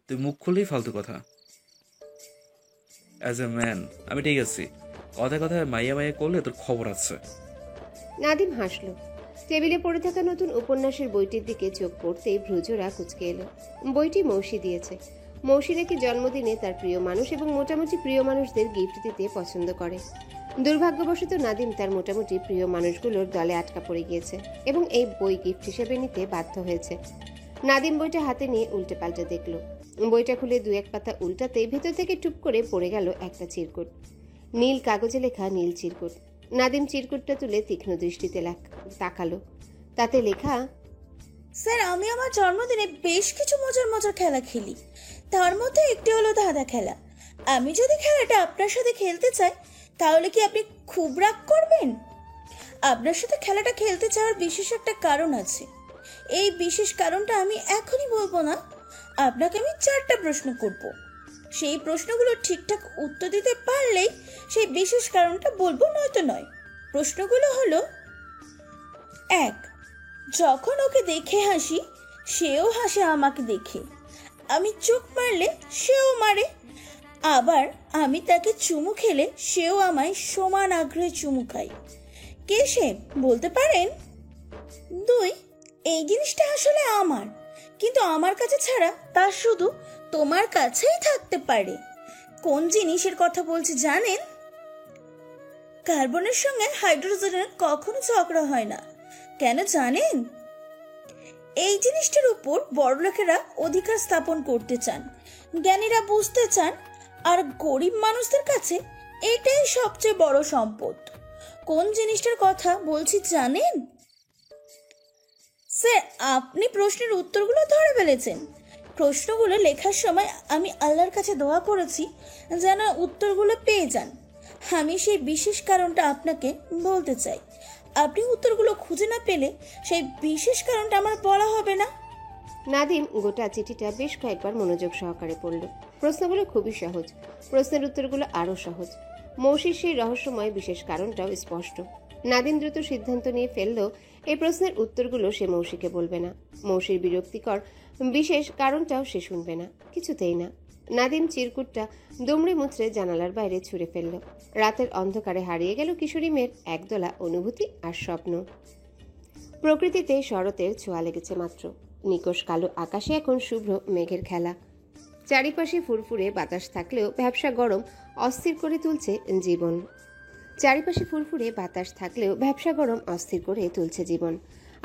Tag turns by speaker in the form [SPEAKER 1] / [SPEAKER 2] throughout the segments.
[SPEAKER 1] তুই মুখ খুললেই ফালতু কথা। অ্যাজ এ ম্যান আমি ঠিক আছি, কথায় কথায় মাইয়া মাইয়া করলে তোর খবর আছে।
[SPEAKER 2] নাদিম হাসল। টেবিলে পড়ে থাকা নতুন উপন্যাসের বইটির দিকে চোখ পড়তেই ভ্রুজোড়া কুঁচকে এলো। বইটি মৌসি দিয়েছে। মৌসি নাকি জন্মদিনে তার প্রিয় মানুষ এবং মোটামুটি প্রিয় মানুষদের গিফট দিতে পছন্দ করে। দুর্ভাগ্যবশত নাদিম তার মোটামুটি প্রিয় মানুষগুলোর দলে আটকা পড়ে গিয়েছে এবং এই বই গিফট হিসেবে নিতে বাধ্য হয়েছে। নাদিম বইটা হাতে নিয়ে উল্টে পাল্টে দেখল। বইটা খুলে দু এক পাতা উল্টাতেই ভেতর থেকে টুপ করে পড়ে গেল একটা চিরকুট। নীল কাগজে লেখা নীল চিরকুট। নাদিম চিরকুটটা তুলে তীক্ষ্ণ দৃষ্টিতে তাকালো। তাতে লেখা,
[SPEAKER 3] স্যার, আমি আমার জন্মদিনে বেশ কিছু মজার মজার খেলা খেলি। তার মধ্যে একটি হলো ধাঁধা খেলা। আমি যদি খেলাটা আপনার সাথে খেলতে চাই, তাহলে কি আপনি খুব রাগ করবেন? আপনার সাথে খেলাটা খেলতে চাওয়ার বিশেষ একটা কারণ আছে। এই বিশেষ কারণটা আমি এখনই বলবো না। আপনাকে আমি 4টা প্রশ্ন করব। সেই প্রশ্নগুলো ঠিকঠাক উত্তর দিতে পারলেই সেই বিশেষ কারণটা বলবো, নয়তো নয়। প্রশ্নগুলো হলো: 1, যখন ওকে দেখে হাসি, সেও হাসে আমাকে দেখে। আমি চোখ মারলে সেও মারে। আবার আমি তাকে চুমু খেলে সেও আমায় সমান আগ্রহে চুমু খায়। কে সে বলতে পারেন? 2, এই জিনিসটা আসলে আমার, কিন্তু আমার কাছে ছাড়া তা শুধু তোমার কাছেই থাকতে পারে। কোন জিনিসের কথা বলছি জানেন? কার্বনের সঙ্গে হাইড্রোজেনের কখনো ঝগড়া হয় না। কেন জানেন? এই জিনিসটার উপর বড়লোকেরা অধিকার স্থাপন করতে চান, জ্ঞানীরা বুঝতে চান, আর গরিব মানুষদের কাছে এটাই সবচেয়ে বড় সম্পদ। কোন জিনিসটার কথা বলছি জানেন? স্যার, আপনি প্রশ্নের উত্তরগুলো ধরে ফেলেছেন। প্রশ্নগুলো লেখার সময় আমি আল্লাহর কাছে দোয়া করেছি যেন উত্তরগুলো পেয়ে যান। আমি সেই বিশেষ কারণটা আপনাকে বলতে চাই। আপনি উত্তরগুলো খুঁজে না পেলে সেই বিশেষ কারণটা আমার বলা হবে না।
[SPEAKER 2] নাদিম গোটা চিঠিটা বেশ কয়েকবার মনোযোগ সহকারে পড়ল। প্রশ্নগুলো খুবই সহজ, প্রশ্নের উত্তরগুলো আরও সহজ। মৌসির সেই রহস্যময় বিশেষ কারণটাও স্পষ্ট। নাদিম দ্রুত সিদ্ধান্ত নিয়ে ফেলল এই প্রশ্নের উত্তরগুলো সে মৌসিকে বলবে না। মৌসির বিরক্তিকর বিশেষ কারণটাও সে শুনবে না, কিছুতেই না। নাদিম চিরকুটটা দুমড়ে মুচড়ে জানালার বাইরে ছুঁড়ে ফেলল। রাতের অন্ধকারে হারিয়ে গেল কিশোরী মেয়ের একদলা অনুভূতি আর স্বপ্ন। প্রকৃতিতে শরতের ছোঁয়া লেগেছে মাত্র। নিকষ কালো আকাশে এখন শুভ্র মেঘের খেলা। চারিপাশে ফুরফুরে বাতাস থাকলেও ভ্যাপসা গরম অস্থির করে তুলছে জীবন।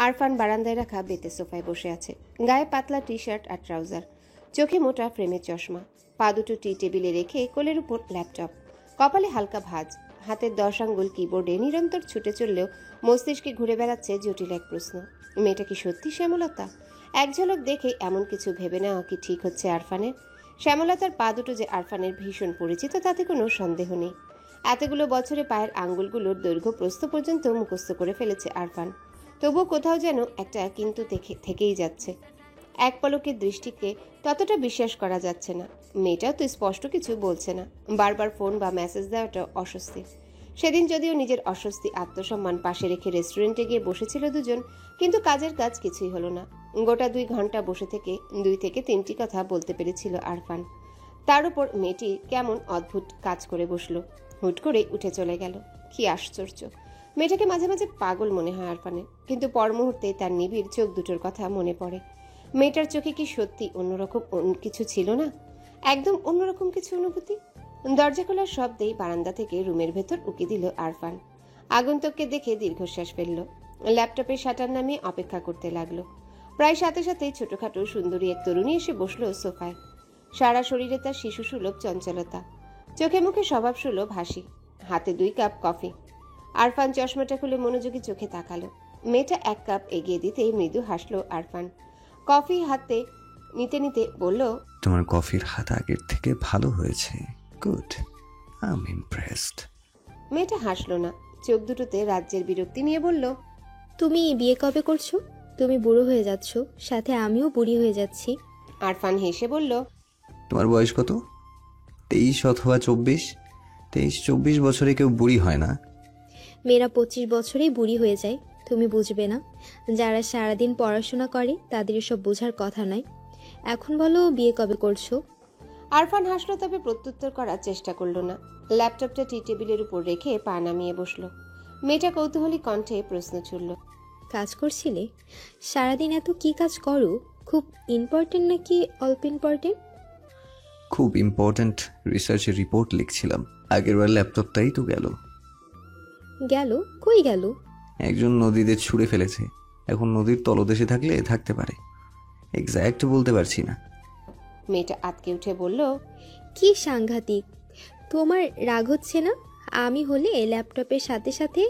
[SPEAKER 2] আরফান বারান্দায় রাখা বেতে সোফায় বসে আছে। গায়ে পাতলা টি শার্ট আর ট্রাউজার, চোখে মোটা ফ্রেমের চশমা, পা দুটো টি টেবিলে রেখে কোলের উপর ল্যাপটপ, কপালে হালকা ভাঁজ, হাতের 10 আঙ্গুল কিবোর্ডে নিরন্তর ছুটে চললেও মস্তিষ্কে ঘুরে বেড়াচ্ছে জটিল এক প্রশ্ন: মেয়েটা কি সত্যি শ্যামলতা? এক ঝলক দেখে এমন কিছু ভেবে নেওয়া কি ঠিক হচ্ছে আরফানের? শ্যামলতার পা দুটো যে আরফানের ভীষণ পরিচিত তাতে কোনো সন্দেহ নেই। এতগুলো বছরে পায়ের আঙ্গুলগুলোর দৈর্ঘ্য প্রস্থ পর্যন্ত মুখস্থ করে ফেলেছে আরফান। তবুও কোথাও যেন একটা কিন্তু থেকেই যাচ্ছে। এক পলকের দৃষ্টিকে ততটা বিশ্বাস করা যাচ্ছে না। মেয়েটাও তো স্পষ্ট কিছু বলছে না। বারবার ফোন বা মেসেজ দেওয়াটা অস্বস্তি। সেদিন যদিও নিজের অস্বস্তি আত্মসম্মান পাশে রেখে রেস্টুরেন্টে গিয়ে বসেছিল দুজন, কিন্তু কাজের কাজ কিছুই হলো না। গোটা 2 ঘন্টা বসে থেকে 2 থেকে 3টি কথা বলতে পেরেছিল আরফান। তার উপর মেয়েটি কেমন অদ্ভুত কাজ করে বসলো, হুট করে উঠে চলে গেল। কি আশ্চর্য! মেয়েটাকে মাঝে মাঝে পাগল মনে হয় আরফানের, কিন্তু পর মুহূর্তে তার নিবিড় চোখ দুটোর কথা মনে পড়ে। মেয়েটার চোখে কি সত্যি অন্যরকম কিছু ছিল না? একদম অন্যরকম কিছু অনুভূতি। দরজা খোলার শব্দেই বারান্দা থেকে রুমের ভেতর উকি দিল আরফান। আগন্তুককে দেখে দীর্ঘশ্বাস ফেলল। ল্যাপটপে শাটার নামিয়ে অপেক্ষা করতে লাগলো। প্রায় সাথে সাথে ছোটখাটো সুন্দরী এক তরুণী এসে বসলো সোফায়। সারা শরীরে তার শিশু সুলভ চঞ্চলতা, চোখে মুখে স্বভাব সুলভ হাসি, হাতে 2 কাপ কফি। আরফান চশমাটা খুলে মনোযোগী চোখে তাকালো। মেয়েটা 1 কাপ এগিয়ে দিতেই মৃদু হাসলো আরফান। কফি হাতে নিতে নিতে বলল,
[SPEAKER 4] তোমার কফির হাত আগের থেকে ভালো হয়েছে। Good, I am impressed.
[SPEAKER 2] মেয়েটা হাসলো না, চোখ দুটোতে রাজ্যের বিরক্তি নিয়ে বলল,
[SPEAKER 5] তুমি বিয়ে কবে করছো? তুমি বুড়ো হয়ে যাচ্ছ, সাথে আমিও বুড়ি হয়ে যাচ্ছি।
[SPEAKER 2] আরফান হেসে বলল,
[SPEAKER 4] তোমার বয়স কত? 23 অথবা 24? 23-24 বছরে কেউ বুড়ি হয় না।
[SPEAKER 5] মেয়েরা 25 বছরেই বুড়ি হয়ে যায়। তুমি বুঝবে না। যারা সারাদিন পড়াশোনা করে তাদের এসব বোঝার কথা নয়। এখন বলো, বিয়ে কবে করছো?
[SPEAKER 2] আরফান হাসলো, তবে প্রত্যুত্তর করার চেষ্টা করলো না। ল্যাপটপটা টি টেবিলের উপর রেখে পা নামিয়ে বসলো। মেয়েটা কৌতূহলী কণ্ঠে প্রশ্ন ছুড়ল।
[SPEAKER 5] কাজ করছিলে? সারাদিন এত কি কাজ করো? খুব ইম্পর্টেন্ট নাকি অল্প ইম্পর্টেন্ট?
[SPEAKER 4] খুব ইম্পর্ট্যান্ট রিসার্চের রিপোর্ট লিখছিলাম। আগেরবার ল্যাপটপটাই তো গেল।
[SPEAKER 5] গেল? কই গেল?
[SPEAKER 4] একজন নদীতে ছুঁড়ে ফেলেছে। এখন নদীর তলদেশে থাকলে থাকতে পারে, এক্স্যাক্ট বলতে পারছি না।
[SPEAKER 2] মেয়েটা আতকে উঠে বলল,
[SPEAKER 5] কি সাংঘাতিক! তোমার রাগ হচ্ছে না? আমি হলে ল্যাপটপের সাথে সাথে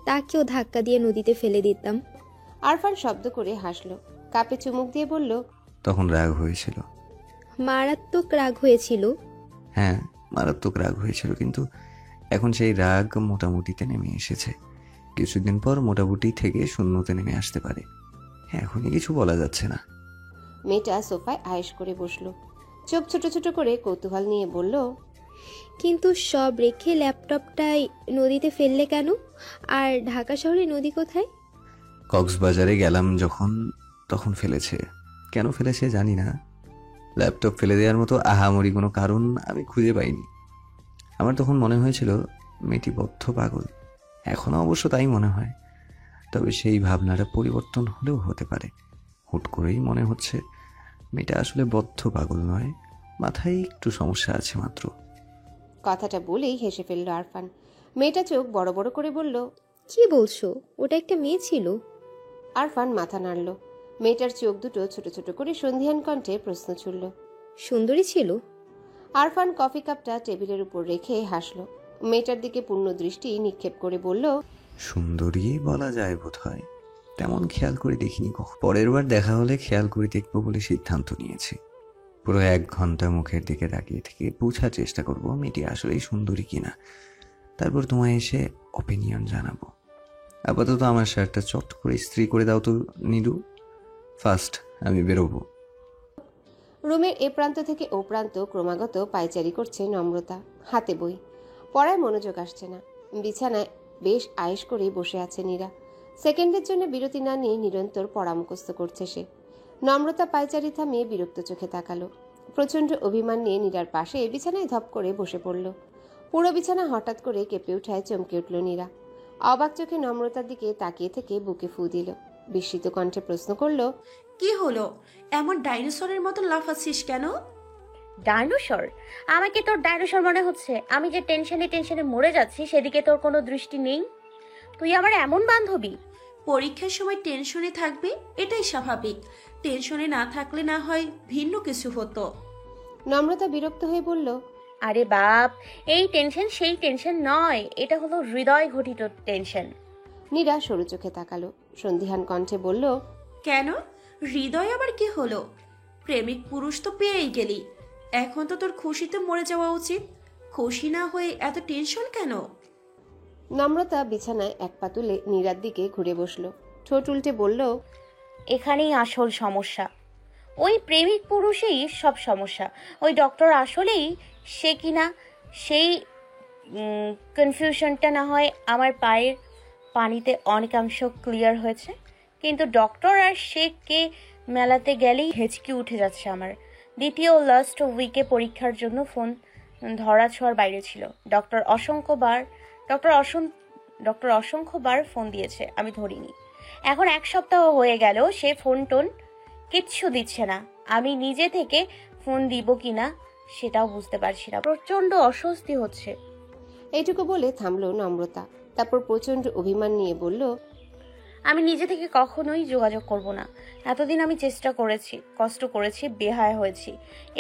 [SPEAKER 5] তাকেও ধাক্কা দিয়ে নদীতে ফেলে দিতাম।
[SPEAKER 2] আরফান শব্দ করে হাসলো, কাপে চুমুক দিয়ে বলল,
[SPEAKER 4] তখন রাগ হয়েছিল।
[SPEAKER 5] মারাত্মক রাগ হয়েছিল।
[SPEAKER 4] হ্যাঁ, মারাত্মক রাগ হয়েছিল, কিন্তু এখন সেই রাগ মোটামুটিতে নেমে এসেছে। কিছুদিন পর মোটামুটি থেকে শূন্যতে নেমে আসতে পারে। এখনই কিছু বলা যাচ্ছে না।
[SPEAKER 2] মেয়েটা সোফায় আয়েশ করে বসলো, চোখ ছোট ছোট করে কৌতূহল নিয়ে বলল,
[SPEAKER 5] কিন্তু সব রেখে ল্যাপটপটাই নদীতে ফেললে কেন? আর ঢাকা শহরে নদী কোথায়?
[SPEAKER 4] কক্সবাজারে গেলাম যখন, তখন ফেলেছে। কেন ফেলেছে জানি না। ল্যাপটপ ফেলে দেওয়ার মতো আহামরি কোনো কারণ আমি খুঁজে পাইনি। আমার তখন মনে হয়েছিল মেয়েটি বদ্ধ পাগল। এখনো অবশ্য তাই মনে হয়, তবে সেই ভাবনাটা পরিবর্তন হলেও হতে পারে। হুট করেই মনে হচ্ছে মেয়েটা আসলে বদ্ধ পাগল নয়, মাথায় একটু সমস্যা আছে মাত্র।
[SPEAKER 2] কথাটা বলেই হেসে ফেলল আরফান। মেয়েটা চোখ বড় বড় করে বলল,
[SPEAKER 5] কি বলছো? ওটা একটা মেয়ে ছিল।
[SPEAKER 2] আরফান মাথা নাড়ল। মেয়েটার চোখ দুটো ছোট ছোট করে সন্ধিহান কণ্ঠে প্রশ্ন ছুড়ল।
[SPEAKER 5] সুন্দরী ছিল?
[SPEAKER 2] আরফান কফি কাপটা টেবিলের উপর রেখে হাসল। মেয়েটার দিকে পূর্ণ দৃষ্টি নিক্ষেপ করে বলল,
[SPEAKER 4] সুন্দরী বলা যায় বোধ হয়, তেমন খেয়াল করে দেখিনি কখন। পরের বার দেখা হলে খেয়াল করে দেখবো বলে সিদ্ধান্ত নিয়েছি। পুরো 1 ঘন্টা মুখের দিকে তাকিয়ে থেকে বোঝার চেষ্টা করব মেয়েটি আসলেই সুন্দরী কিনা। তারপর তোমায় এসে অপিনিয়ন জানাবো। আপাতত আমার শার্টটা চট করে ইস্ত্রি করে দাও তো নীলু। ফার্স্ট আমি বেরোবো।
[SPEAKER 2] রুমের এ প্রান্ত থেকে ও প্রান্ত ক্রমাগত পায়চারি করছে নম্রতা, হাতে বই। পড়ায় মনোযোগ আসছে না। বিছানায় বেশ আয়েশ করেই বসে আছে নীরা। সেকেন্ডের জন্য বিরতি না নিয়ে নিরন্তর পড়া মুখস্থ করছে সে। নম্রতা পায়চারি থামিয়ে বিরক্ত চোখে তাকালো। প্রচণ্ড অভিমান নিয়ে নীরার পাশে বিছানায় ধপ করে বসে পড়ল। পুরো বিছানা হঠাৎ করে কেঁপে উঠায় চমকে উঠল নীরা। অবাক চোখে নম্রতার দিকে তাকিয়ে থেকে বুকে ফু দিল। বিস্মিত কণ্ঠে প্রশ্ন করল,
[SPEAKER 6] কি হলো? এমন ডাইনোসরের মতো লাফাচ্ছিস কেন?
[SPEAKER 7] ডাইনোসর? আমাকে তোর ডাইনোসর মনে হচ্ছে? আমি যে টেনশনে টেনশনে মরে যাচ্ছি সেদিকে তোর কোনো দৃষ্টি নেই? তুই আমার এমন বান্ধবী?
[SPEAKER 6] পরীক্ষার সময় টেনশনে থাকবে, এটাই স্বাভাবিক। টেনশনে না থাকলে না হয় ভিন্ন কিছু হতো।
[SPEAKER 2] নম্রতা বিরক্ত হয়ে বলল,
[SPEAKER 7] আরে বাপ, এই টেনশন সেই টেনশন নয়, এটা হলো হৃদয় ঘটিত টেনশন।
[SPEAKER 2] নীরা সরু চোখে তাকালো, সন্দিহান কণ্ঠে বলল,
[SPEAKER 6] কেন? হৃদয় আবার কি হলো? প্রেমিক পুরুষ তো পেয়েই গেলি, এখন তো তোর খুশিতে মরে যাওয়া উচিত। খুশি না হয়ে এত টেনশন কেন?
[SPEAKER 2] নম্রতা বিছানায় এক পা তুলে নীরার দিকে ঘুরে বসলো, ঠোঁট উল্টে বলল,
[SPEAKER 7] এখানেই আসল সমস্যা। ওই প্রেমিক পুরুষেই সব সমস্যা। ওই ডক্টর আসলেই সে কিনা, সেই কনফিউশনটা না হয় আমার পায়ের পানিতে অনেকাংশ ক্লিয়ার হয়েছে, কিন্তু ডক্টর আর সে কে মেলাতে গেলেই হেঁচকি উঠে যাচ্ছে আমার। দ্বিতীয় লাস্ট উইকে পরীক্ষার জন্য ফোন ধরা ছোঁয়ার বাইরে ছিল। ডক্টর অসংখ্যবার ফোন দিয়েছে, আমি ধরিনি। এখন 1 সপ্তাহ হয়ে গেল, সে ফোন টোন কিচ্ছু দিচ্ছে না। আমি নিজে থেকে ফোন দিব কিনা সেটাও বুঝতে পারছি না। প্রচন্ড অস্বস্তি হচ্ছে।
[SPEAKER 2] এইটুকু বলে থামলো নম্রতা। তারপর প্রচন্ড অভিমান নিয়ে বলল,
[SPEAKER 7] আমি নিজে থেকে কখনোই যোগাযোগ করব না। এতদিন আমি চেষ্টা করেছি, কষ্ট করেছি, বেহায়া হয়েছি।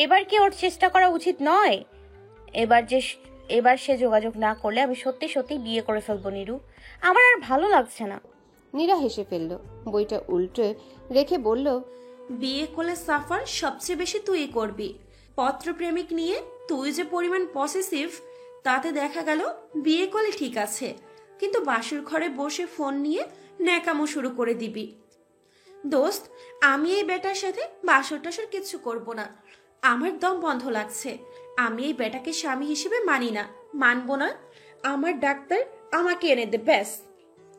[SPEAKER 7] এবার কি ওর চেষ্টা করা উচিত নয়? এবার সে যোগাযোগ না করলে আমি সত্যি সত্যি বিয়ে করে ফেলবো নীরু। আমার আর ভালো লাগছে না।
[SPEAKER 2] নীরা হেসে ফেলল, বইটা উল্টে রেখে বলল,
[SPEAKER 6] বিয়ে করলে সাফার সবচেয়ে বেশি তুই করবি। পত্রপ্রেমিক নিয়ে তুই যে পরিমাণ পসেসিভ, তাতে দেখা গেল বিয়ে করলে ঠিক আছে, কিন্তু বাসর ঘরে বসে ফোন নিয়ে ন্যাকামো শুরু করে দিবি। দোস্ত, আমি এই বেটার সাথে বাসর টাসর কিচ্ছু করব না। আমার দম বন্ধ লাগছে। আমি এই বেটাকে স্বামী হিসেবে মানি না, মানবো না। আমার ডাক্তার আমাকে এনে দে ব্যাস।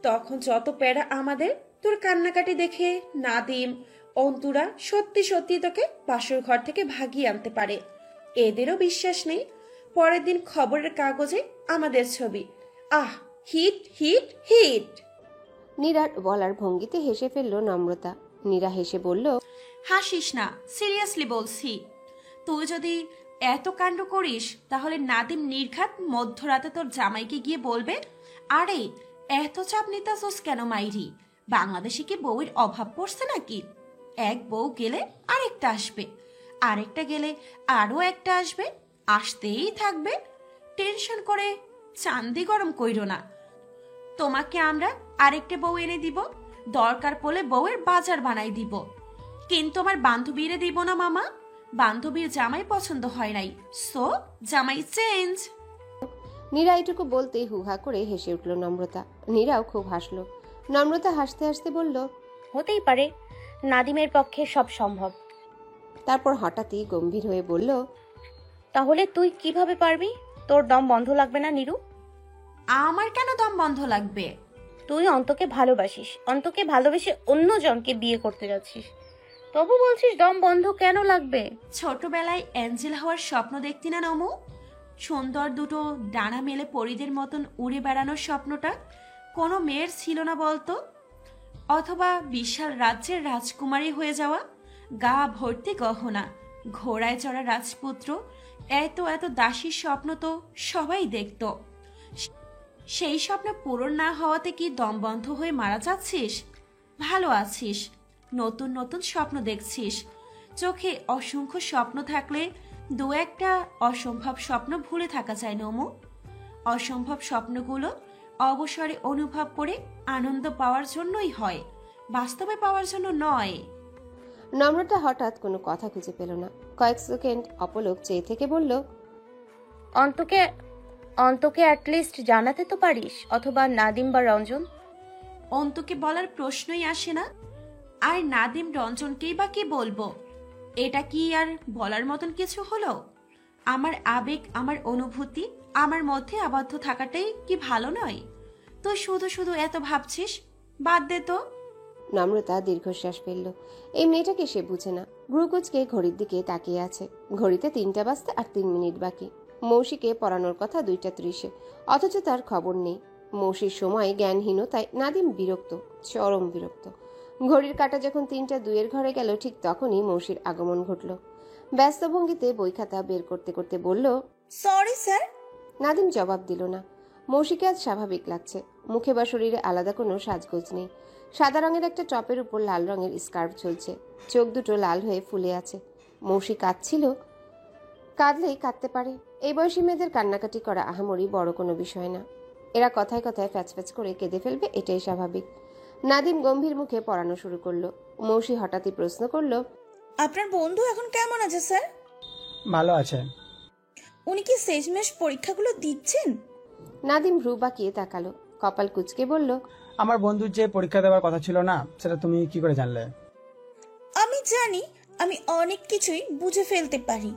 [SPEAKER 6] তখন যত প্যারা আমাদের তোর কান্নাকাটি দেখে নাদিম অন্তুরা সত্যি সত্যি তোকে বাসর ঘর থেকে ভাগিয়ে আনতে পারে। এদেরও বিশ্বাস নেই। পরের দিন খবরের কাগজে আমাদের ছবি, আহ হিট হিট হিট।
[SPEAKER 2] নীরার বলার ভঙ্গিতে হেসে ফেলল নম্রতা। নীরা হেসে বলল,
[SPEAKER 6] হাসিস না, সিরিয়াসলি বলছি। তুই যদি এত কাণ্ড করিস তাহলে নাদিম নির্ঘাত মধ্যরাতে তোর জামাইকে গিয়ে বলবে, আরে এত চাপ নিতাছস কেন মাইরি? বাংলাদেশে কি বউয়ের অভাব পড়ছে নাকি? এক বউ গেলে আরেকটা আসবে, আরেকটা গেলে আরো একটা আসবে, আসতেই থাকবে। টেনশন করে চান্দি গরম কইরো না। তোমাকে আমরা আরেকটা বউ এনে দিব, দরকার পড়লে বউয়ের বাজার বানাই দিব। কিন্তু আমার বান্ধবীরে দিব না মামা। বান্ধবীর জামাই পছন্দ হয় নাই, সো জামাই চেঞ্জ।
[SPEAKER 2] নীরা এটুকু বলতেই হুহা করে হেসে উঠল নম্রতা। নীরাও খুব হাসলো। নম্রতা হাসতে হাসতে বলল,
[SPEAKER 7] হতেই পারে, নাদিমের পক্ষে সব সম্ভব।
[SPEAKER 2] তারপর হঠাৎই গম্ভীর হয়ে বলল,
[SPEAKER 7] তাহলে তুই কিভাবে পারবি? তোর দম বন্ধ লাগবে না নীরু?
[SPEAKER 6] আমার কেন দম বন্ধ লাগবে?
[SPEAKER 7] তুই অন্তকে ভালোবাসিস, অন্তকে ভালোবেসে অন্য জনকে বিয়ে করতে যাচ্ছিস, তবু বলছিস দম বন্ধ কেন লাগবে?
[SPEAKER 6] ছোটবেলায় অ্যাঞ্জেল হওয়ার স্বপ্ন দেখতি না নমু? সুন্দর দুটো ডানা মেলে পরীদের মতন উড়ে বেড়ানোর স্বপ্নটা কোনো মেয়ের ছিল না বলতো? অথবা বিশাল রাজ্যের রাজকুমারী হয়ে যাওয়া, গা ভর্তি গহনা, ঘোড়ায় চড়া রাজপুত্র, এত এত দাসীর স্বপ্ন তো সবাই দেখত। সেই স্বপ্ন পূরণ না হওয়াতে কি দম বন্ধ হয়ে মারা যাচ্ছিস? ভালো আছিস, নতুন নতুন স্বপ্ন দেখছিস। চোখে অসংখ্য স্বপ্ন থাকলে দু একটা অসম্ভব স্বপ্ন ভুলে থাকা যায় নমু। অসম্ভব স্বপ্নগুলো অবসরে অনুভব করে আনন্দ পাওয়ার জন্যই হয়, বাস্তবে পাওয়ার জন্য নয়।
[SPEAKER 2] নম্রতা হঠাৎ কোনো কথা খুঁজে পেল না। কয়েক সেকেন্ড অপলক চেয়ে থেকে বলল,
[SPEAKER 7] অন্তকে অন্তকে অ্যাটলিস্ট জানাতে তো পারিস, অথবা নাদিম বা রঞ্জন।
[SPEAKER 6] অন্তুকে বলার প্রশ্নই আসে না। আর নাদিম রঞ্জনকেই বা কি বলবো? এটা কি আর বলার মতন কিছু হলো? আমার আবেগ, আমার অনুভূতি আমার মধ্যে আবদ্ধ থাকাটাই কি ভালো নয়? তুই শুধু শুধু এত ভাবছিস, বাদ দে তো।
[SPEAKER 2] নম্রতা দীর্ঘশ্বাস ফেলল। এই মেয়েটাকে সে বুঝে না। ভ্রুকুচকে ঘড়ির দিকে তাকিয়ে আছে। ঘড়িতে 3টা বাজতে আর 3 মিনিট বাকি। মৌসিকে পড়ানোর কথা 2টা 30-এ, অথচ তার খবর নেই। মৌসির সময় জ্ঞানহীনতায় নাদিম বিরক্ত, চরম বিরক্ত। ঘড়ির কাঁটা যখন 3টা 2-এর ঘরে গেল, ঠিক তখনই মৌসির আগমন ঘটল। ব্যস্ত ভঙ্গিতে বই খাতা বের করতে করতে বলল,
[SPEAKER 3] সরি স্যার।
[SPEAKER 2] নাদিম জবাব দিল না। মৌসিকে আজ স্বাভাবিক লাগছে। মুখে বা শরীরে আলাদা কোনো সাজগোজ নেই। সাদা রঙের একটা টপের উপর লাল রঙের স্কার্ফ ঝুলছে। চোখ দুটো লাল হয়ে ফুলে আছে। মৌসি কাঁদছিল। কাঁদলেই কাঁদতে পারে। এই বয়সী মেয়েদের কান্নাকাটি করা আহামরি বড় কোনো বিষয় না। এরা কথায় কথায় ফ্যাচফ্যাচ করে কেঁদে ফেলবে, এটাই স্বাভাবিক। নাদিম গম্ভীর মুখে পড়ানো শুরু করলো। মৌসি হঠাৎই প্রশ্ন করল,
[SPEAKER 3] আপনার বন্ধু এখন কেমন আছে স্যার?
[SPEAKER 8] ভালো আছে।
[SPEAKER 3] উনি কি শেষমেশ পরীক্ষাগুলো দিচ্ছেন?
[SPEAKER 2] নাদিম ভ্রু বাঁকিয়ে তাকালো। কপাল কুঁচকে বলল,
[SPEAKER 8] আমার বন্ধুর যে পরীক্ষা দেওয়ার কথা ছিল না, সেটা তুমি কি করে জানলে?
[SPEAKER 3] আমি জানি, আমি অনেক কিছুই বুঝে ফেলতে পারি।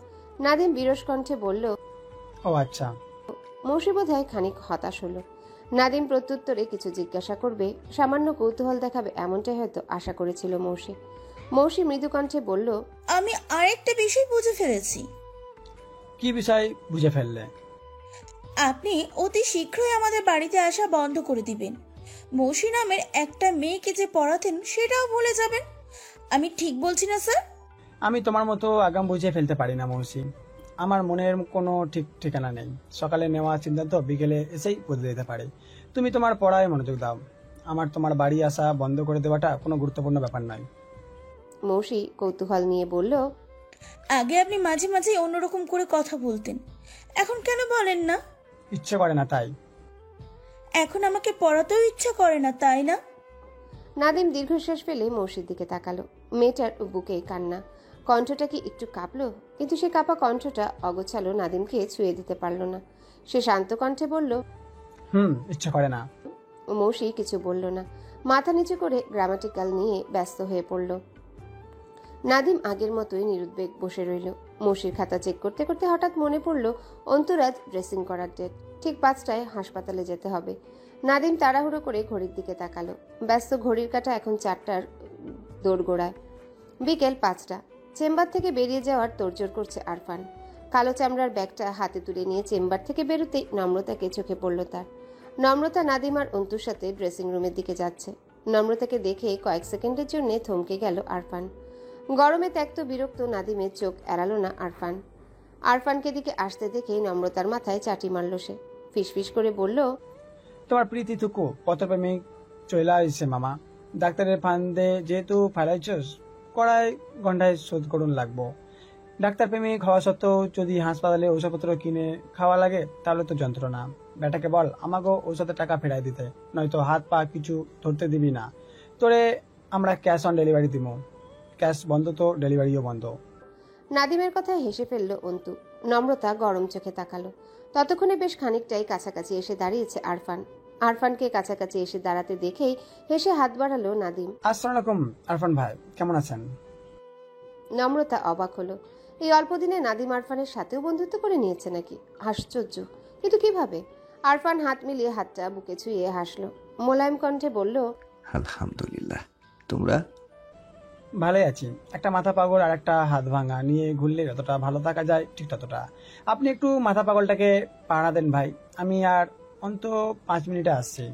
[SPEAKER 2] নাদিম বিরস কণ্ঠে বলল।
[SPEAKER 8] ও আচ্ছা।
[SPEAKER 2] মৌসি বোধহয় খানিক হতাশ হলো। নাদিম প্রত্যুত্তরে কিছু জিজ্ঞাসা করবে, সামান্য কৌতূহল দেখাবে, এমনটাই হয়তো আশা করেছিল মৌসি। মৌসি মৃদু কণ্ঠে বলল,
[SPEAKER 3] আমি আরেকটা বিষয় বুঝে ফেলেছি।
[SPEAKER 8] কি বিষয় বুঝে ফেললে?
[SPEAKER 3] আপনি অতি শীঘ্রই আমাদের বাড়িতে আসা বন্ধ করে দিবেন। মৌসি নামের একটা মেয়েকে যে পড়াতেন সেটাও ভুলে যাবেন। আমি ঠিক বলছি না স্যার?
[SPEAKER 8] আমি তোমার মতো আগাম বুঝে ফেলতে পারি না মৌসি। আমার মনের কোনো ঠিক ঠিকানা নেই। সকালে নেওয়া সিদ্ধান্ত বিকেলে এসেই বদলে যেতে পারে। তুমি তোমার পড়ায় মনোযোগ দাও। আমার তোমার বাড়ি আসা বন্ধ করে দেওয়াটা কোনো গুরুত্বপূর্ণ ব্যাপার নয়।
[SPEAKER 2] মৌসি কৌতূহল নিয়ে বলল,
[SPEAKER 3] আগে আপনি মাঝে মাঝে অন্যরকম করে কথা বলতেন, এখন কেন বলেন না?
[SPEAKER 8] ইচ্ছে করে না তাই।
[SPEAKER 3] এখন আমাকে পড়াতেও ইচ্ছা করে না, তাই না?
[SPEAKER 2] নাদিম দীর্ঘশ্বাস ফেলে মৌসির দিকে তাকালো। মেয়েটার বুকে কান্না। কণ্ঠটা কি একটু কাঁপলো, কিন্তু সে কাঁপা কণ্ঠটা অগোছালো নাদিমকে ছুঁয়ে দিতে পারল না। সে শান্ত কণ্ঠে বলল,
[SPEAKER 8] ইচ্ছে করে না।
[SPEAKER 2] মৌসি কিছু বলল না। মাথা নিচু করে গ্রামাটিক্যাল নিয়ে ব্যস্ত হয়ে পড়ল। নাদিম আগের মতোই নিরুদ্বেগ বসে রইল। মৌসির খাতা চেক করতে করতে হঠাৎ মনে পড়ল অন্তরাজ ড্রেসিং করার ডেট। ঠিক 5টায় হাসপাতালে যেতে হবে। নাদিম তাড়াহুড়ো করে ঘড়ির দিকে তাকালো। ব্যস্ত ঘড়ির কাঁটা এখন 4টার দোরগোড়ায়। বিকেল 5টা। চেম্বার থেকে বেরিয়ে যাওয়ার তোড়জোড় করছে আরফান। কালো চামড়ার ব্যাগটা হাতে তুলে নিয়ে চেম্বার থেকে বেরোতেই নম্রতাকে চোখে পড়ল তার। নম্রতা নাদিম আর অন্তুর সাথে ড্রেসিং রুমের দিকে যাচ্ছে। নম্রতাকে দেখে কয়েক সেকেন্ডের জন্য থমকে গেল আরফান। গরমে ত্যক্ত বিরক্ত নাদিমের চোখ এড়ালো না আরফান। আরফানকে দিকে আসতে দেখে নম্রতার মাথায় চাটি মারল সে। ফিসফিস করে বলল,
[SPEAKER 8] তোমার প্রীতি থুকু পত্রপ্রেমিক চলে আসছে মামা। ডাক্তারের ফান্দে যেহেতু ফাইলাইছস, কড়াই ঘন্টায় শোধ করুন লাগবো। ডাক্তার প্রেমিক হওয়া সত্ত্বেও যদি হাসপাতালে ঔষধপত্র কিনে খাওয়া লাগে তাহলে তো যন্ত্রণা। বেটাকে বল আমাকেও ঔষধের টাকা ফেরাই দিতে, নয়তো হাত পা কিছু ধরতে দিবি না। তোরে আমরা ক্যাশ অন ডেলিভারি দিব। ক্যাশ বন্ধ তো ডেলিভারিও বন্ধ।
[SPEAKER 2] নাদিমের কথায় হেসে ফেলল অন্তু। নম্রতা গরম চোখে তাকালো। ততক্ষণে বেশ খানিকটাই কাছাকাছি এসে দাঁড়িয়েছে আরফান। আরফানকে কাছাকাছি এসে দাঁড়াতে দেখেই হেসে হাত বাড়ালো নাদিম।
[SPEAKER 8] আসসালামু আলাইকুম আরফান ভাই, কেমন আছেন?
[SPEAKER 2] নম্রতা অবাক হলো। এই অল্প দিনে নাদিম আরফানের সাথেও বন্ধুত্ব করে নিয়েছে নাকি? আশ্চর্য, কিন্তু কিভাবে? আরফান হাত মিলিয়ে হাতটা বুকে ছুঁয়ে হাসলো। মোলায়েম কণ্ঠে বলল,
[SPEAKER 4] আলহামদুলিল্লাহ। তোমরা?
[SPEAKER 8] ভালোই আছি। একটা মাথা পাগল আর একটা হাত ভাঙা নিয়ে ঘুরলে যতটা ভালো থাকা যায় ঠিক ততটা। আপনি একটু মাথা পাগলটাকে পাড়া দেন ভাই, আমি আর অন্ত 5 মিনিটে আসছি।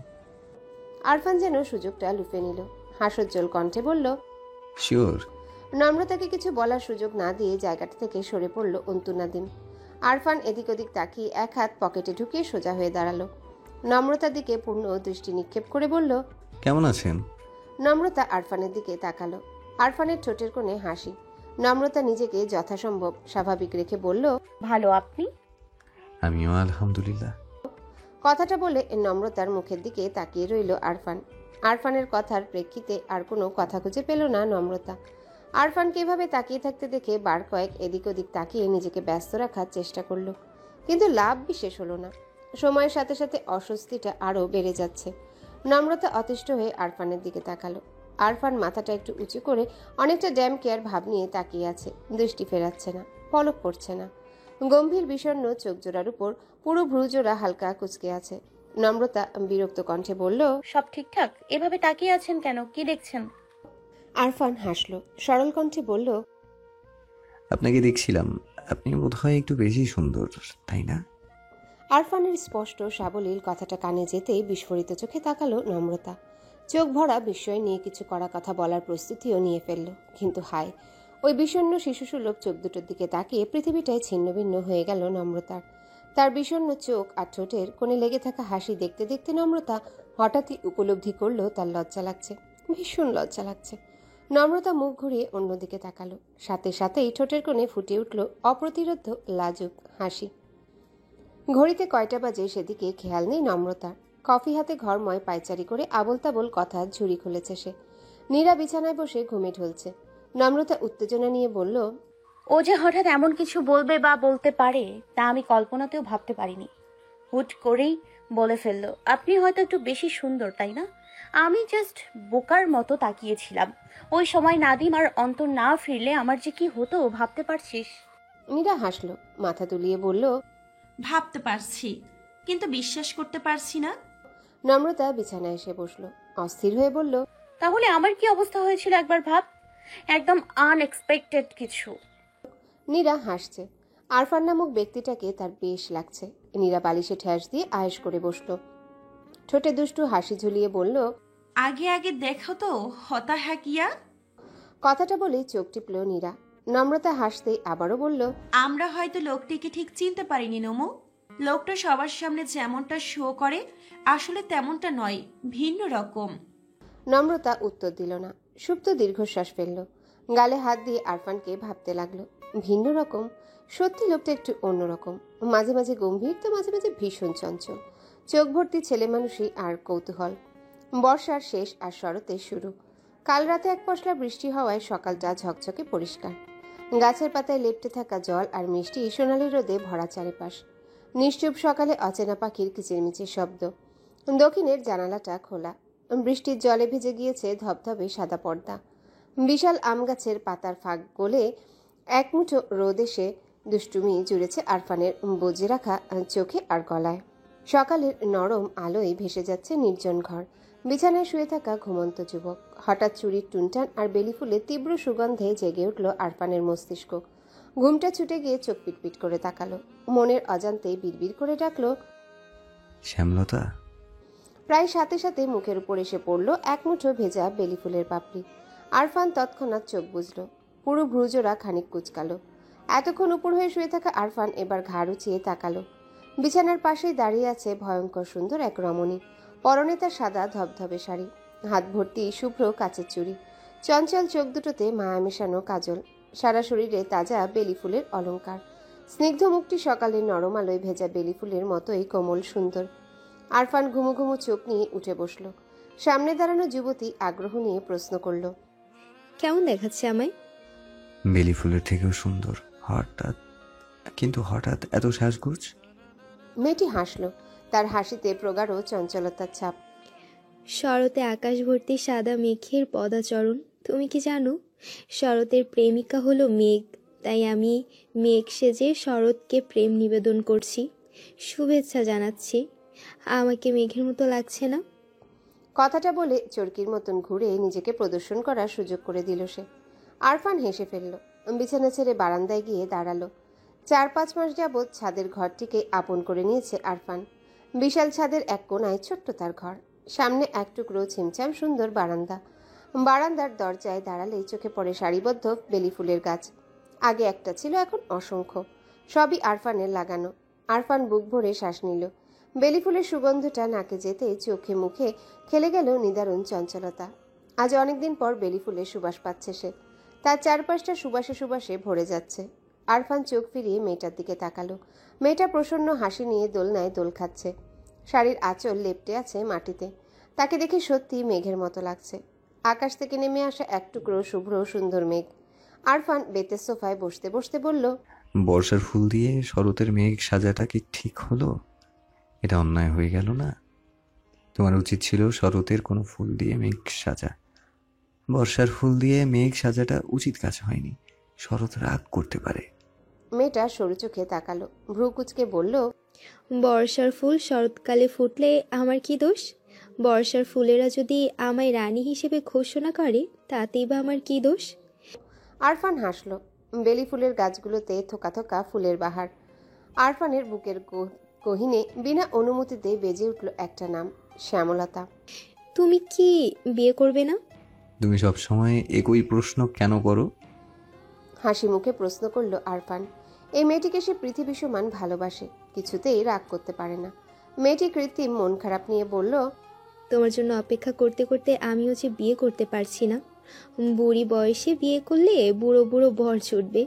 [SPEAKER 2] আরফান যেন সুযোগটা লুফে নিল। হাস্যোজ্জ্বল কণ্ঠে বলল,
[SPEAKER 4] শিওর?
[SPEAKER 2] নম্রতাকে কিছু বলার সুযোগ না দিয়ে জায়গাটা থেকে সরে পড়ল অন্তু নাদিম। আরফান এদিক ওদিক তাকিয়ে এক হাত পকেটে ঢুকিয়ে সোজা হয়ে দাঁড়ালো। নম্রতার দিকে পূর্ণ দৃষ্টি নিক্ষেপ করে বলল,
[SPEAKER 4] কেমন আছেন?
[SPEAKER 2] নম্রতা আরফানের দিকে তাকালো। আরফানের ঠোঁটের কোণে হাসি। নম্রতা নিজেকে যথাসম্ভব স্বাভাবিক রেখে বলল,
[SPEAKER 7] ভালো, আপনি?
[SPEAKER 4] আমিও আলহামদুলিল্লাহ।
[SPEAKER 2] কথাটা বলে নম্রতার মুখের দিকে তাকিয়ে রইল আরফান। আরফানের কথার প্রেক্ষিতে আর কোনো কথা খুঁজে পেল না নম্রতা। আরফানকে এভাবে তাকিয়ে থাকতে দেখে বার কয়েক এদিক ওদিক তাকিয়ে নিজেকে ব্যস্ত রাখার চেষ্টা করলো, কিন্তু লাভ বিশেষ হলো না। সময়ের সাথে সাথে অস্বস্তিটা আরও বেড়ে যাচ্ছে। নম্রতা অতিষ্ঠ হয়ে আরফানের দিকে তাকালো। আরফান মাথাটা একটু উঁচু করে অনেকটা ড্যাম কেয়ার ভাব নিয়ে তাকিয়ে আছে। দৃষ্টি ফেরাচ্ছে না, পলক পড়ছে না। গম্ভীর বিষণ্ণ চোখ জোড়ার উপর পুরো ভ্রুজোড়া হালকা কুঁচকে আছে। নম্রতা বিরক্ত কণ্ঠে বলল,
[SPEAKER 7] সব ঠিকঠাক? এভাবে তাকিয়ে আছেন কেন? কি দেখছেন?
[SPEAKER 2] আরফান হাসল, সরল কণ্ঠে বলল,
[SPEAKER 4] আপনাকে দেখছিলাম, আপনি বোধহয় একটু বেশি সুন্দর, তাই না?
[SPEAKER 2] আরফানের স্পষ্ট সাবলীল কথাটা কানে যেতেই বিস্ফোরিত চোখে তাকালো নম্রতা। চোখ ভরা বিস্ময় নিয়ে কিছু কড়া কথা বলার প্রস্তুতিও নিয়ে ফেলল, কিন্তু হায়, ওই বিষণ্ণ শিশুসুলভ চোখ দুটোর দিকে তাকিয়ে পৃথিবীটাই ছিন্নভিন্ন হয়ে গেল নম্রতার। তার বিষণ্ণ চোখ আর ঠোঁটের কোণে লেগে থাকা হাসি দেখতে দেখতে নম্রতা হঠাৎই উপলব্ধি করলো তার লজ্জা লাগছে, ভীষণ লজ্জা লাগছে। নম্রতা মুখ ঘুরিয়ে অন্যদিকে তাকালো। সাথে সাথেই ঠোঁটের কোণে ফুটে উঠল অপ্রতিরোধ্য লাজুক হাসি। ঘড়িতে কয়টা বাজে সেদিকে খেয়াল নেই নম্রতার। কফি হাতে ঘরময় পায়চারি করে আবোল তাবোল কথা ঝুড়ি খুলেছে সে। নীরা বিছানায় বসে ঘুমে ঢলছে। নম্রতা উত্তেজনা নিয়ে বলল,
[SPEAKER 7] ও যে হঠাৎ এমন কিছু বলবে বা বলতে পারে তা আমি কল্পনাতেও ভাবতে পারিনি। হুট করেই বলে ফেললো, আপনি হয়তো একটু বেশি সুন্দর, তাই না? আমি জাস্ট বোকার মতো তাকিয়েছিলাম। ওই সময় নাদিম আর অন্তর না ফিরলে আমার যে কি হতো ভাবতে পারছিস?
[SPEAKER 2] নীরা হাসলো, মাথা তুলিয়ে বলল,
[SPEAKER 6] ভাবতে পারছি, কিন্তু বিশ্বাস করতে পারছি না।
[SPEAKER 2] নম্রতা বিছানায় এসে বসলো, অস্থির হয়ে বলল,
[SPEAKER 7] তাহলে আমার কি অবস্থা হয়েছিল একবার ভাব। একদম আনএক্সপেক্টেড কিছু।
[SPEAKER 2] নীরা হাসছে। আরফান নামক ব্যক্তিটাকে তার বেশ লাগছে। নীরা বালিশে ঠ্যাস দিয়ে আয়েশ করে বসলো, ঠোঁটে দুষ্টু হাসি ঝুলিয়ে বলল,
[SPEAKER 6] আগে আগে দেখো তো হতা হ্যাকিয়া।
[SPEAKER 2] কথাটা বলেই চোখ টিপল নীরা। নম্রতা হাসতেই আবারও বলল,
[SPEAKER 6] আমরা হয়তো লোকটিকে ঠিক চিনতে পারিনি নমু। লোকটা সবার সামনে যেমনটা শো করে আসলে তেমনটা নয়, ভিন্ন রকম।
[SPEAKER 2] নম্রতা উত্তর দিল না, সুপ্ত দীর্ঘশ্বাস ফেলল। গালে হাত দিয়ে আরফানকে ভাবতে লাগলো, ভিন্ন রকম? সত্যি লোকটা একটু অন্যরকম, মাঝে মাঝে গম্ভীর তো মাঝে মাঝে ভীষণ চঞ্চল। চোখ ভর্তি ছেলে মানুষই আর কৌতূহল। বর্ষার শেষ আর শরতের শুরু। কাল রাতে এক পশলা বৃষ্টি হওয়ায় সকালটা ঝকঝকে পরিষ্কার। গাছের পাতায় লেপ্টে থাকা জল আর মিষ্টি সোনালি রোদে ভরা চারিপাশ। নিশ্চুপ সকালে অচেনা পাখির কিচিরমিচির শব্দ। দক্ষিণের জানালাটা খোলা। বৃষ্টির জলে ভিজে গিয়েছে ধবধবে সাদা পর্দা। বিশাল আম গাছের পাতার ফাঁক গলে এক মুঠো রোদ এসে দুষ্টুমি জুড়েছে আরফানের বজে রাখা চোখে আর গলায়। সকালের নরম আলোয় ভেসে যাচ্ছে নির্জন ঘর। বিছানায় শুয়ে থাকা ঘুমন্ত যুবক। হঠাৎ চুরির টুনটান আর বেলি ফুলের তীব্র সুগন্ধে জেগে উঠল আরফানের মস্তিষ্ক। ঘুমটা ছুটে গিয়ে চোখ পিটপিট করে তাকালো। মনের অজান্তেই বিড়বিড় করে ডাকলো,
[SPEAKER 4] শ্যামলতা।
[SPEAKER 2] প্রায় সাথে সাথে মুখের উপর এসে পড়ল এক মুঠো ভেজা বেলি ফুলের পাপড়ি। আরফান তৎক্ষণাৎ চোখ বুঝল। পুরো ভ্রুজোড়া খানিক কুচকালো। এতক্ষণ উপর হয়ে শুয়ে থাকা আরফান এবার ঘাড় উঁচিয়ে তাকালো। বিছানার পাশেই দাঁড়িয়ে আছে ভয়ঙ্কর সুন্দর এক রমণী। পরনে তার সাদা ধবধবে শাড়ি, হাত ভর্তি শুভ্র কাচের চুড়ি, চঞ্চল চোখ দুটোতে মায়া মেশানো কাজল, সারা শরীরে তাজা বেলি ফুলের অলংকার। স্নিগ্ধ মুখটি সকালের নরম আলোয় ভেজা বেলি ফুলের মতোই কোমল সুন্দর। আরফান ঘুমু ঘুমু চোখ নিয়ে উঠে বসল। সামনে দাঁড়ানো যুবতী আগ্রহ নিয়ে প্রশ্ন করল,
[SPEAKER 5] কেমন দেখাচ্ছে আমায়?
[SPEAKER 4] বেলি ফুলের থেকেও সুন্দর। হঠাৎ এত সাজগোজ?
[SPEAKER 2] মেয়েটি হাসল। তার হাসিতে প্রগাঢ় চঞ্চলতার ছাপ।
[SPEAKER 5] শরতে আকাশ ভর্তি সাদা মেঘের পদাচরণ। তুমি কি জানো, শরতের প্রেমিকা হলো মেঘ। তাই আমি মেঘ সেজে শরৎকে প্রেম নিবেদন করছি, শুভেচ্ছা জানাচ্ছি। আমাকে মেঘের মতো লাগছে না?
[SPEAKER 2] কথাটা বলে চরকির মতন ঘুরে নিজেকে প্রদর্শন করার সুযোগ করে দিল সে। আরফান হেসে ফেলল। বিছানা ছেড়ে বারান্দায় গিয়ে দাঁড়ালো। 4-5 মাস যাবৎ ছাদের ঘরটিকে আপন করে নিয়েছে আরফান। বিশাল ছাদের এক কোণায় ছোট্ট তার ঘর। সামনে এক টুকরো ছিমছাম সুন্দর বারান্দা। বারান্দার দরজায় দাঁড়ালেই চোখে পড়ে সারিবদ্ধ বেলি ফুলের গাছ। আগে একটা ছিল, এখন অসংখ্য। সবই আরফানের লাগানো। আরফান বুক ভরে শ্বাস নিল। বেলি ফুলের সুগন্ধটা নাকে যেতে চোখে মুখে খেলে গেল নিদারুণ চঞ্চলতা। আজ অনেকদিন পর বেলি ফুলের সুবাস পাচ্ছে সে। তার চারপাশটা সুবাসে সুবাসে ভরে যাচ্ছে। আরফান চোখ ফিরিয়ে মেয়েটার দিকে তাকালো। মেয়েটা প্রসন্ন হাসি নিয়ে দোলনায় দোল খাচ্ছে। শাড়ির আঁচল লেপ্টে আছে মাটিতে। তাকে দেখে সত্যি মেঘের মতো লাগছে। আকাশ থেকে নেমে আসা এক টুকরো শুভ্র সুন্দর মেঘ। আরফান বেতের সোফায় বসতে বসতে বলল,
[SPEAKER 4] বর্ষার ফুল দিয়ে শরতের মেঘ সাজাটা কি ঠিক হলো? এটা অন্যায় হয়ে গেল না? তোমার উচিত ছিল শরতের কোনো ফুল দিয়ে মেঘ সাজা। বর্ষার ফুল দিয়ে মেঘ সাজাটা উচিত কাজ হয়নি। শরৎ রাগ করতে পারে।
[SPEAKER 2] মেয়েটা সরু চোখে তাকালো, ভ্রু কুচকে বলল,
[SPEAKER 5] বর্ষার ফুল শরৎকালে ফুটলে আমার কি দোষ? বর্ষার ফুলেরা যদি আমায় রানী হিসেবে ঘোষণা করে, তাতেই বা আমার কি দোষ?
[SPEAKER 2] আরফান হাসল। বেলি ফুলের গাছগুলোতে থোকা থোকা ফুলের বাহার। আরফানের বুকের গহীনে বিনা অনুমতিতে বেজে উঠল একটা নাম, শ্যামলতা।
[SPEAKER 5] তুমি কি বিয়ে করবে না?
[SPEAKER 4] তুমি সব সময় একই প্রশ্ন কেন করো?
[SPEAKER 2] হাসি মুখে প্রশ্ন করল আরফান। এই মেয়েটিকে সে পৃথিবী সমান ভালোবাসে, কিছুতেই রাগ করতে পারে না। মেয়েটি কৃত্রিম মন খারাপ নিয়ে বলল,
[SPEAKER 5] তোমার জন্য অপেক্ষা করতে করতে আমিও যে বিয়ে করতে পারছি না। বুড়ি বয়সে বিয়ে করলে বুড়ো বুড়ো বর ছুটবে।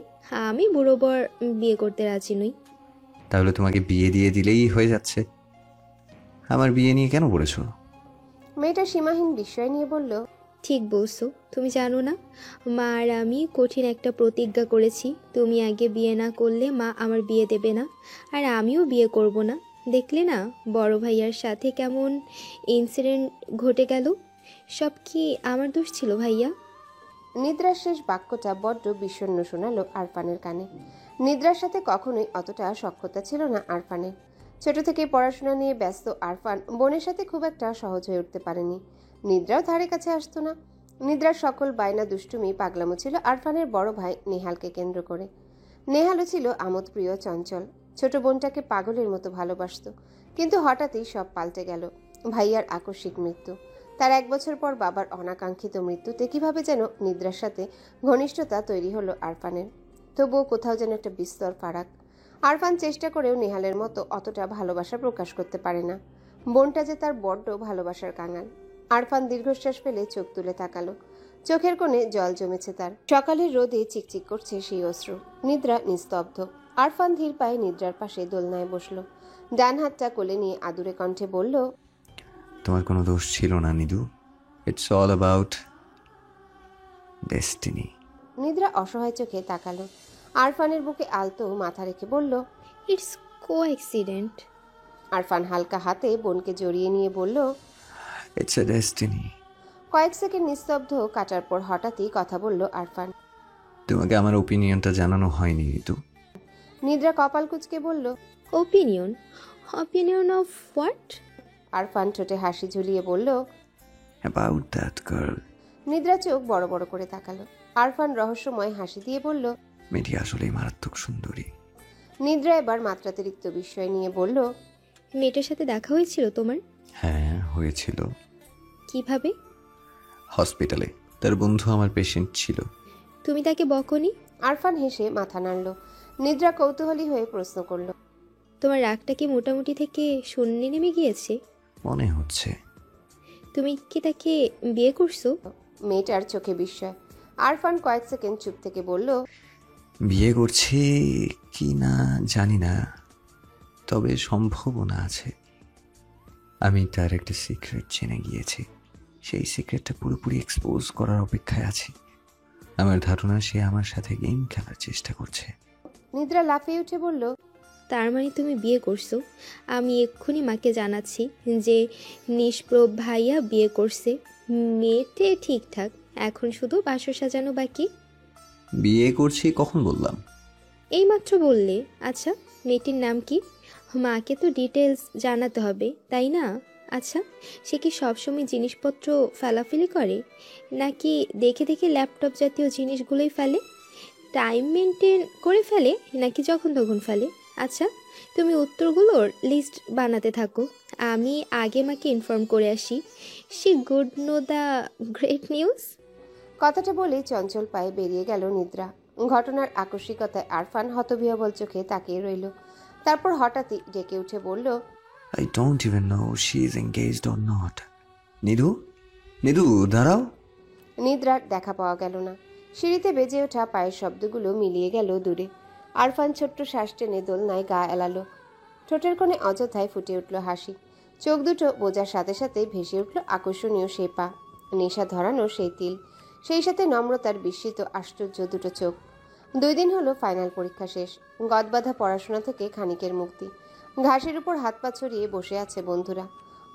[SPEAKER 5] আমি বুড়ো বর বিয়ে করতে রাজি নই।
[SPEAKER 4] তাহলে তোমাকে বিয়ে দিয়ে দিলেই হয়ে যাচ্ছে। আমার বিয়ে নিয়ে কেন পড়েছো?
[SPEAKER 2] মেয়েটা সীমাহীন বিস্ময় নিয়ে বলল,
[SPEAKER 5] ঠিক বলছো। তুমি জানো না, মা আর আমি কঠিন একটা প্রতিজ্ঞা করেছি। তুমি আগে বিয়ে না করলে মা আমার বিয়ে দেবে না, আর আমিও বিয়ে করব না। দেখলে না বড় ভাইয়ার সাথে কেমন ইনসিডেন্ট ঘটে গেল? সব কি আমার দোষ ছিল ভাইয়া?
[SPEAKER 2] নিদ্রার শেষ বাক্যটা বড্ড বিষণ্ণ শোনালো আরফানের কানে। নিদ্রার সাথে কখনোই অতটা সখ্যতা ছিল না আরফানের। ছোট থেকে পড়াশোনা নিয়ে ব্যস্ত আরফান বোনের সাথে খুব একটা সহজ হয়ে উঠতে পারেনি। নিদ্রাও ধারে কাছে আসতো না। নিদ্রার সকল বায়না দুষ্টুমি পাগলামো ছিল আরফানের বড় ভাই নেহালকে কেন্দ্র করে। নেহালও ছিল আমোদপ্রিয়, চঞ্চল। ছোট বোনটাকে পাগলের মতো ভালোবাসত। কিন্তু হঠাৎই সব পাল্টে গেল। ভাইয়ার আকস্মিক মৃত্যু, তার 1 বছর পর বাবার অনাকাঙ্ক্ষিত মৃত্যুতে কিভাবে যেন নিদ্রার সাথে ঘনিষ্ঠতা তৈরি হলো আরফানের। তবুও কোথাও যেন একটা বিস্তর ফারাক। আরফান চেষ্টা করেও নেহালের মতো অতটা ভালোবাসা প্রকাশ করতে পারে না। বোনটা যে তার বড্ড ভালোবাসার কাঙাল। আরফান দীর্ঘশ্বাস ফেলে চোখ তুলে তাকালো। চোখের কোণে জল জমেছে তার। সকালের রোদে চিকচিক করছে সেই অশ্রু। নিদ্রা নিস্তব্ধ। আরফান ধীর পায়ে নিদ্রার পাশে দোলনায় বসলো। ডান হাতটা কোলে নিয়ে আদুরে কণ্ঠে বলল,
[SPEAKER 4] তোমার কোনো দোষ ছিল না Nidu. It's all about destiny.
[SPEAKER 2] Nidra অসহায় চোখে তাকালো। আরফানের বুকে আলতো মাথা রেখে বলল,
[SPEAKER 5] ইটস কো অ্যাক্সিডেন্ট।
[SPEAKER 2] আরফান হালকা হাতে বোনকে জড়িয়ে নিয়ে বলল,
[SPEAKER 4] ইটস এ ডেস্টিনি।
[SPEAKER 2] কয়েক সেকেন্ড নিস্তব্ধ কাটার পর হঠাৎই কথা বলল আরফান।
[SPEAKER 4] তোমাকে আমার ওপিনিয়নটা জানানো হয়নি নিদু।
[SPEAKER 2] নিদ্রা কপাল কুঁচকে বলল,
[SPEAKER 5] opinion opinion of what?
[SPEAKER 2] Arfan ঠোঁটে হাসি ঝুলিয়ে বলল।
[SPEAKER 4] About that girl.
[SPEAKER 2] নিদ্রা চোখ বড় বড় করে তাকালো। আরফান রহস্যময় হাসি দিয়ে বলল।
[SPEAKER 4] মেয়েটি আসলেই মারাত্মক সুন্দরী।
[SPEAKER 2] নিদ্রা এবার মাত্রাতিরিক্ত বিস্ময় নিয়ে বলল।
[SPEAKER 5] মেয়েটার সাথে দেখা হয়েছিল তোমার?
[SPEAKER 4] হ্যাঁ হয়েছিল।
[SPEAKER 5] কিভাবে?
[SPEAKER 4] হসপিটালে তার বন্ধু আমার পেশেন্ট ছিল।
[SPEAKER 5] তুমি তাকে বকনি?
[SPEAKER 2] আরফান হেসে মাথা নাড়ল। নিদ্রা কৌতূহলী হয়ে প্রশ্ন করল।
[SPEAKER 5] তোমার রাগটা কি মোটামুটি থেকে শূন্যে নেমে গিয়েছে?
[SPEAKER 4] মনে হচ্ছে।
[SPEAKER 5] তুমি কি তাকে বিয়ে করছো?
[SPEAKER 2] মেয়েটার চোখে বিস্ময়। আরফান কয়েক সেকেন্ড চুপ থেকে বলল।
[SPEAKER 4] বিয়ে করছি কি না জানি না, তবে সম্ভাবনা আছে। আমি তার একটা সিক্রেট জেনে গিয়েছি। সেই সিক্রেটটা পুরোপুরি এক্সপোজ করার অপেক্ষায় আছি। আমার ধারণা সে আমার সাথে গেম খেলার চেষ্টা করছে।
[SPEAKER 2] নিদ্রা লাফিয়ে উঠে বলল।
[SPEAKER 5] তার মানে তুমি বিয়ে করছো? আমি এক্ষুনি মাকে জানাচ্ছি যে নিষ্প্রভ ভাইয়া বিয়ে করছে। মেয়েটে ঠিকঠাক, এখন শুধু বাসর সাজানো বাকি।
[SPEAKER 4] বিয়ে করছি কখন বললাম?
[SPEAKER 5] এইমাত্র বললে। আচ্ছা, মেয়েটির নাম কি? মাকে তো ডিটেলস জানাতে হবে, তাই না? আচ্ছা, সে কি সবসময় জিনিসপত্র ফেলাফেলি করে, নাকি দেখে দেখে ল্যাপটপ জাতীয় জিনিসগুলোই ফেলে? টাইম মেনটেন করে ফেলে, নাকি যখন তখন ফেলে? আচ্ছা, তুমি উত্তরগুলোর লিস্ট বানাতে থাকো, আমি আগে মাকে ইনফর্ম করে আসি। She good know the great news.
[SPEAKER 2] কথাটা বলেই চঞ্চল পায়ে বেরিয়ে গেল নিদ্রা। ঘটনার আকস্মিকতায় আরফান হতবিহ্বল চোখে তাকিয়ে রইল। তারপর হঠাৎই ডেকে উঠে বলল।
[SPEAKER 4] I don't even know she is engaged or not. Nidhu, Nidhu দাঁড়াও।
[SPEAKER 2] নিদ্রার দেখা পাওয়া গেল না। সিঁড়িতে বেজে ওঠা পায়ের শব্দগুলো মিলিয়ে গেল দূরে। আরফান ছোট্ট শ্বাস টেনে দোলনায় গা এলালো। ঠোঁটের কোণে অযথায় ফুটে উঠল হাসি। চোখ দুটো বোঝার সাথে সাথে ভেসে উঠল আকর্ষণীয় সেই পা, নেশা ধরানো সেই তিল, সেই সাথে নম্রতার বিস্মিত আশ্চর্য দুটো চোখ। 2 দিন হলো ফাইনাল পরীক্ষা শেষ। গদবাঁধা পড়াশোনা থেকে খানিকের মুক্তি। ঘাসের উপর হাত পা ছড়িয়ে বসে আছে বন্ধুরা।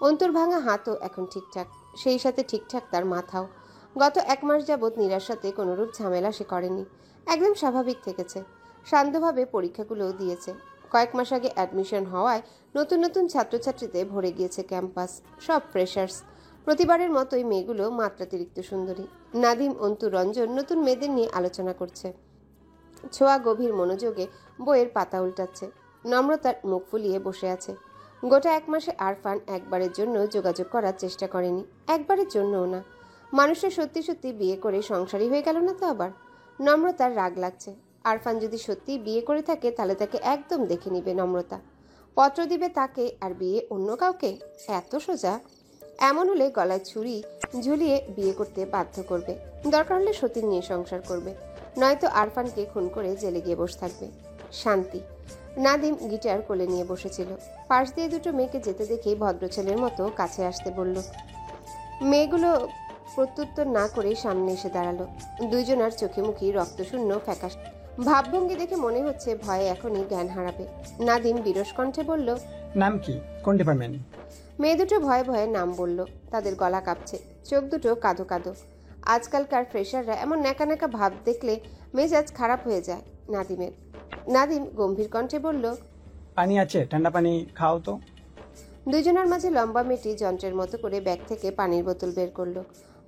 [SPEAKER 2] অন্তর ভাঙা হাতও এখন ঠিকঠাক, সেই সাথে ঠিকঠাক তার মাথাও। গত 1 মাস যাবৎ নীরার সাথে কোনোরূপ ঝামেলা সে করেনি, একদম স্বাভাবিক থেকেছে। শান্তভাবে পরীক্ষাগুলোও দিয়েছে। কয়েক মাস আগে অ্যাডমিশন হওয়ায় নতুন নতুন ছাত্রছাত্রীতে ভরে গিয়েছে ক্যাম্পাস, সব ফ্রেশার্স। প্রতিবারের মতোই মেয়েগুলো মাত্রাতিরিক্ত সুন্দরী। নাদিম, অন্তু, রঞ্জন নতুন মেয়েদের নিয়ে আলোচনা করছে। ছোঁয়া গভীর মনোযোগে বইয়ের পাতা উল্টাচ্ছে। নম্রতার মুখ ফুলিয়ে বসে আছে। গোটা 1 মাসে আরফান একবারের জন্য যোগাযোগ করার চেষ্টা করেনি, একবারের জন্যও না। মানুষের সত্যি সত্যি বিয়ে করে সংসারী হয়ে গেল না তো আবার? নম্রতার রাগ লাগছে। আরফান যদি সত্যি বিয়ে করে থাকে তাহলে তাকে একদম দেখে নিবে নম্রতা, পত্র দিবে তাকে, আর বিয়ে অন্য কাউকে? এত সোজা? এমন হলে গলায় ছুরি ঝুলিয়ে বিয়ে করতে বাধ্য করবে, দরকার হলে সতীন নিয়ে সংসার করবে, নয়তো আরফানকে খুন করে জেলে গিয়ে বসে থাকবে। শান্তি। নাদিম গিটার কোলে নিয়ে বসেছিল। পাশ দিয়ে দুটো মেয়েকে যেতে দেখেই ভদ্র ছেলের মতো কাছে আসতে বলল। মেয়েগুলো প্রত্যুত্তর না করে সামনে এসে দাঁড়ালো। দুইজনার চোখে মুখে রক্তশূন্য ফ্যাকাশ ভাবভঙ্গি দেখে মনে হচ্ছে ভয়ে এখনই জ্ঞান হারাবে। নাদিম বিরস কণ্ঠে বলল।
[SPEAKER 8] নাম কি? কোন ডিপার্টমেন্ট?
[SPEAKER 2] মেয়ে দুটো ভয়ে ভয়ে নাম বলল। তাদের গলা কাঁপছে, চোখ দুটো কাঁদো কাঁদো। আজকালকার ফ্রেশাররা এমন ন্যাকা ন্যাকা ভাব দেখলে মেজাজ খারাপ হয়ে যায় নাদিমের। নাদিম গম্ভীর কণ্ঠে বলল।
[SPEAKER 8] পানি আছে? ঠান্ডা পানি খাও তো।
[SPEAKER 2] দুজনের মাঝে লম্বা মেয়েটি যন্ত্রের মতো করে ব্যাগ থেকে পানির বোতল বের করলো।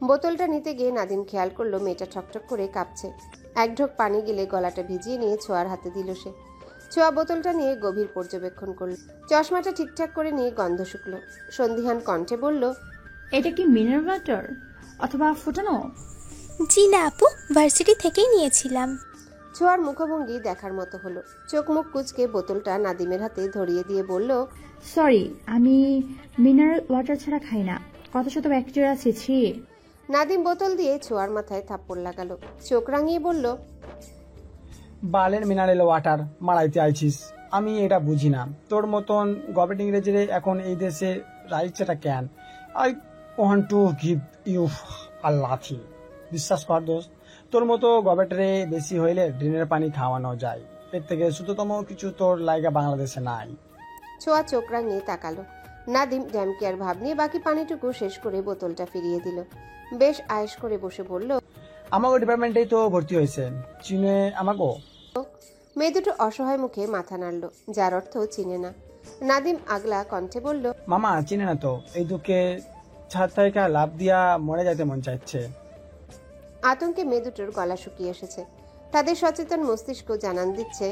[SPEAKER 2] বোতলটা নিতে গিয়ে নাদিম খেয়াল করলো মেয়েটা ঠকঠক করে কাঁপছে। এক ঢোক পানি গেলে গলাটা ভিজিয়ে নিয়ে ছোঁয়ার হাতে দিল সে। ছোঁয়া বোতলটা নিয়ে গভীর পর্যবেক্ষণ করল। চশমাটা ঠিকঠাক করে নিয়ে গন্ধ শুকলো। সন্ধিহান কণ্ঠে বলল।
[SPEAKER 9] এটা কি মিনারেল ওয়াটার অথবা ফুটানো?
[SPEAKER 10] জি না আপু, ভার্সিটি থেকেই নিয়েছিলাম।
[SPEAKER 2] ছোঁয়ার মুখভঙ্গি দেখার মতো হলো। চোখ মুখ কুচকে বোতলটা নাদিমের হাতে ধরিয়ে দিয়ে বলল।
[SPEAKER 9] সরি, আমি মিনারেল ওয়াটার ছাড়া খাই না, কত শত ব্যাকটেরিয়া আছে। ছি।
[SPEAKER 2] নাদিম বোতল দিয়ে ছোঁয়ার মাথায় থাপ্পড় লাগালো। চোখ রাঙিয়ে বলল।
[SPEAKER 8] বালের মিনারেল ওয়াটার মারাইতে আইছিস? আমি এটা বুঝি না, তোর মতন গভর্নমেন্ট ইংরেজিরে এখন এই দেশে রাইটসটা কেন? I want to give you a লাথি। বিশ্বাস কর দোস্ত, তোর মতো গভর্নমেন্টে বেশি হইলে ড্রেনের পানি খাওয়ানো যায়, এর থেকে দ্রুততম কিছু তোর লাইগা বাংলাদেশে নাই।
[SPEAKER 2] ছোঁয়া চোখ রাঙিয়ে তাকালো। নাদিম ড্যামকেয়ার ভাব নিয়ে বাকি পানিটুকু শেষ করে বোতলটা ফিরিয়ে দিল। বেশ আয়েশ করে বসে বলল।
[SPEAKER 8] আমাকে ডিপার্টমেন্টেই তো ভর্তি হয়েছে, চিনে আমাকে?
[SPEAKER 2] মেয়ে দুটো অসহায় মুখে মাথা নাড়ল, যার অর্থ চিনে না। নাদিম আগলা কণ্ঠে বলল,
[SPEAKER 8] মামা চিনে না তো, এই দুঃখে ছাদ থেকে লাভ দিয়া মরে যেতে মন চাইছে।
[SPEAKER 2] আতঙ্কে মেয়ে দুটোর গলা শুকিয়ে এসেছে। তাদের সচেতন মস্তিষ্ক জানান দিচ্ছে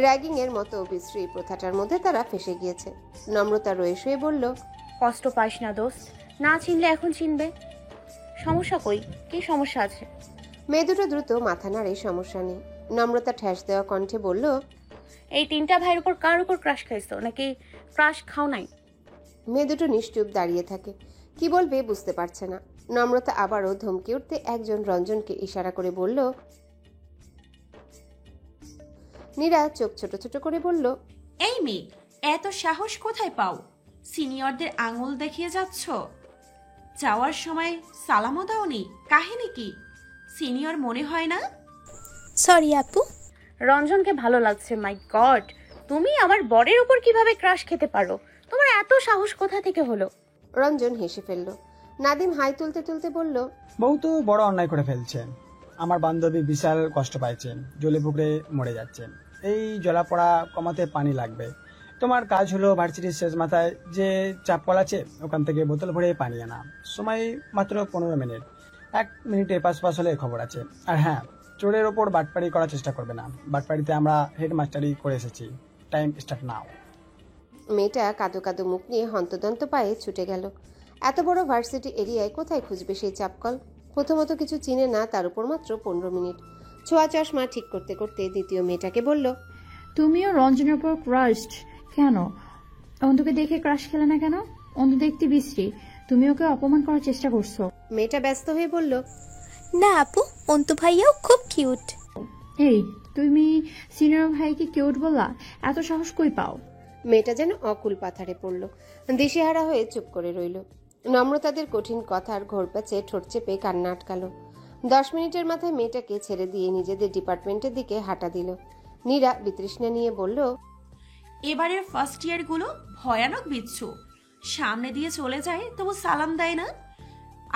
[SPEAKER 2] র্যাগিং এর মতো বিশ্রী প্রথাটার মধ্যে তারা ফেসে গিয়েছে। নম্রতা রয়ে শুয়ে বলল,
[SPEAKER 7] কষ্ট পাস না দোস্ত, না চিনলে এখন চিনবে। সমস্যা কই, কি সমস্যা আছে?
[SPEAKER 2] মেয়ে দুটো দ্রুত মাথা নাড়ে, সমস্যা নেই। নম্রতা ঠেস দেওয়া কণ্ঠে বলল,
[SPEAKER 7] এই তিনটা ভাইয়ের উপর কার উপর ক্রাশ খাইছো নাকি ক্রাশ খাও নাই?
[SPEAKER 2] মেয়ে দুটো নিশ্চুপ দাঁড়িয়ে থাকে, কি বলবে বুঝতে পারছে না। নম্রতা আবারও ধমকে উঠতে একজন রঞ্জনকে ইশারা করে বলল। নীরা চোখ ছোট ছোট করে বলল,
[SPEAKER 6] এই মেয়ে, এত সাহস কোথায় পাও? সিনিয়রদের আঙুল দেখিয়ে যাচ্ছ? যাওয়ার সময় সালামও দাওনি, কাহিনী কি? সিনিয়র মনে হয় না?
[SPEAKER 10] সরি আপু।
[SPEAKER 7] রঞ্জনকে ভালো লাগছে। মাই গড, তুমি আমার বরের উপর কিভাবে ক্রাশ খেতে পারো? তোমার এত সাহস কোথা থেকে হলো?
[SPEAKER 2] রঞ্জন হেসে ফেলল। নাদিম হাই তুলতে তুলতে বলল,
[SPEAKER 8] বউ তো বড় অন্যায় করে ফেলছে। আমার বান্ধবী বিশাল কষ্ট পাইছে, জ্বলে পুকুরে মরে যাচ্ছে। এই জ্বলাপোড়া কমাতে পানি লাগবে। তোমার কাজ হলো ভার্সিটির শেষ মাথায় যে চাপকল আছে ওখান থেকে বোতল ভরে পানি আনা। সময় মাত্র 15 মিনিট। 1 মিনিটে পাস হলে খবর আছে। আর হ্যাঁ, চোরের ওপর বাটপাড়ি করার চেষ্টা করবে না। বাটপাড়িতে আমরা হেডমাস্টারি করে এসেছি। Time start now.
[SPEAKER 2] মেয়েটা কাদো কাদো মুখ নিয়ে হন্তদন্ত পায়ে ছুটে গেল। এত বড় ভার্সিটি এরিয়ায় কোথায় খুঁজবে সেই চাপকল? প্রথমত কিছু চিনে না, তার উপর মাত্র 15 মিনিট। ছোঁয়া চশমা ঠিক করতে করতে দ্বিতীয় মেয়েটাকে বলল,
[SPEAKER 9] তুমিও রঞ্জনের উপর ক্রাশড কেন? অন্তকে দেখে ক্রাশ খেলে না কেন? অন্ত দেখতে বিশ্রী, তুমি ওকে অপমান করার চেষ্টা করছো।
[SPEAKER 2] মেয়েটা ব্যস্ত হয়ে বলল,
[SPEAKER 10] না আপু, অন্তু ভাইয়াও খুব কিউট।
[SPEAKER 9] এই, তুমি সিনিয়র ভাইকে কিউট বললা? এত সাহস কই পাও?
[SPEAKER 2] মেয়েটা যেন অকুল পাথারে পড়ল, দিশেহারা হয়ে চুপ করে রইল। নম্রতাদের কঠিন কথার ঘোরপ্যাচে ঠোঁট চেপে কান্না আটকালো। 10 মিনিটের মাথায় মেয়েটাকে ছেড়ে দিয়ে নিজেদের ডিপার্টমেন্টের দিকে হাঁটা দিল। নীরা বিতৃষ্ণা নিয়ে বলল,
[SPEAKER 6] এবারের ফার্স্ট ইয়ারগুলো ভয়ানক বিচ্ছু। সামনে দিয়ে চলে যায় তবু সালাম দেয় না,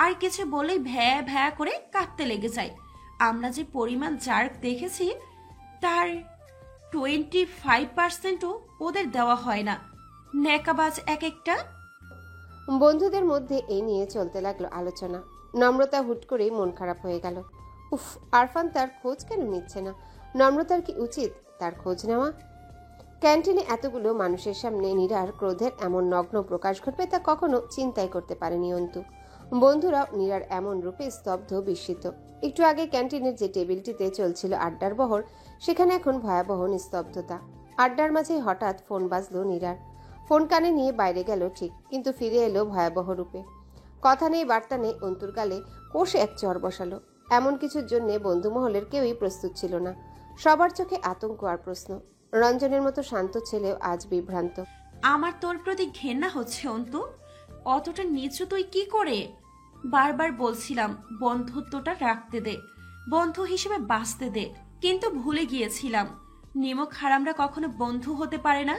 [SPEAKER 6] আর কিছু বলেই ভ্যা ভ্যা করে কাঁদতে লেগে যায়। আমরা যে পরিমাণ জার্ক দেখেছি তার 25%ও ওদের দেওয়া হয় না। নেকাবাজ এক একটা।
[SPEAKER 2] বন্ধুদের মধ্যে এই নিয়ে চলতে লাগলো আলোচনা। নম্রতা হুট করেই মন খারাপ হয়ে গেল। উফ, আরফান তার খোঁজ কেন নিচ্ছে না? নম্রতার কি উচিত তার খোঁজ নেওয়া? ক্যান্টিনে এতগুলো মানুষের সামনে নীরার ক্রোধের এমন নগ্ন প্রকাশ ঘটবে তা কখনো চিন্তাই করতে পারেনি অন্তু। বন্ধুরাও নীরার এমন রূপে স্তব্ধ, বিস্মিত। একটু আগে ক্যান্টিনের যে টেবিলটিতে চলছিল আড্ডার বহর, সেখানে এখন ভয়াবহ নিস্তব্ধতা। আড্ডার মাঝে হঠাৎ ফোন বাজলো নীরার। ফোন কানে নিয়ে বাইরে গেল ঠিক, কিন্তু ফিরে এলো ভয়াবহ রূপে। কথা নেই বার্তা নেই, অন্তুর গালে কষে এক চড় বসালো। এমন কিছুর জন্য বন্ধু মহলের কেউই প্রস্তুত ছিল না। সবার চোখে আতঙ্ক আর প্রশ্ন। রঞ্জনের মতো শান্ত ছেলেও আজ বিভ্রান্ত।
[SPEAKER 6] আমার তোর প্রতি ঘেন্না হচ্ছে অন্তু। অতটা নিচু তুই কি করে? বারবার বলছিলাম বন্ধুত্বটা রাখতে দে, বন্ধু হিসেবে বাঁচতে দে, কিন্তু ভুলে গিয়েছিলাম নিমক হারামরা কখনো বন্ধু হতে পারে না।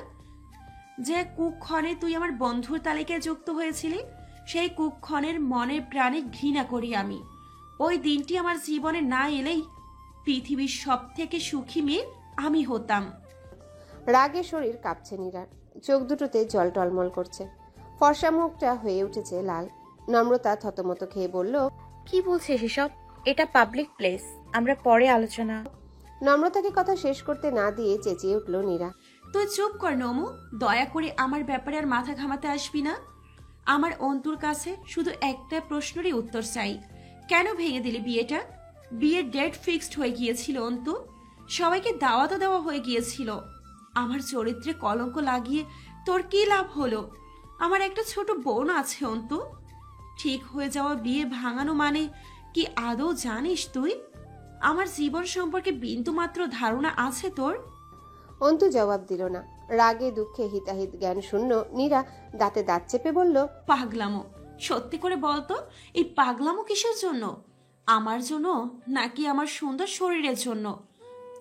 [SPEAKER 6] যে কুক্ষণে তুই আমার বন্ধুর তালিকায় যুক্ত হয়েছিলি, সেই কুক্ষণের মনে প্রাণে ঘৃণা করি আমি। ওই দিনটি আমার জীবনে না এলেই পৃথিবীর সব থেকে সুখী মেয়ে আমি হতাম।
[SPEAKER 2] রাগে শরীর কাঁপছে নীরার, চোখ দুটোতে জল টলমল করছে, ফর্সা মুখটা হয়ে উঠেছে লাল। নম্রতা থতমত খেয়ে বলল,
[SPEAKER 7] কি বলছিস এসব? এটা পাবলিক প্লেস, আমরা পরে আলোচনা।
[SPEAKER 2] নম্রতাকে কথা শেষ করতে না দিয়ে চেঁচিয়ে উঠল নীরা,
[SPEAKER 6] তুই চুপ কর নমু, দয়া করে আমার ব্যাপারে আর মাথা ঘামাতে আসবি না। আমার অন্তুর কাছে শুধু একটা প্রশ্নেরই উত্তর চাই, কেন ভেঙে দিলি বিয়েটা? বিয়ের ডেট ফিক্সড হয়ে গিয়েছিল অন্তু, সবাইকে দাওয়াতও দেওয়া হয়ে গিয়েছিল। আমার চরিত্রে কলঙ্ক লাগিয়ে তোর কি লাভ হলো? আমার একটা ছোট বোন আছে অন্তু। ঠিক হয়ে যাওয়া বিয়ে ভাঙানো মানে কি আদৌ জানিস তুই? আমার জীবন সম্পর্কে বিন্দু মাত্র ধারণা আছে তোর?
[SPEAKER 2] অন্তু জবাব দিল না। রাগে দুঃখে হিতাহিত জ্ঞান শূন্য নীরা দাঁতে দাঁত চেপে বলল,
[SPEAKER 6] পাগলামো। সত্যি করে বলতো, এই পাগলামো কিসের জন্য? আমার জন্য নাকি আমার সুন্দর শরীরের জন্য?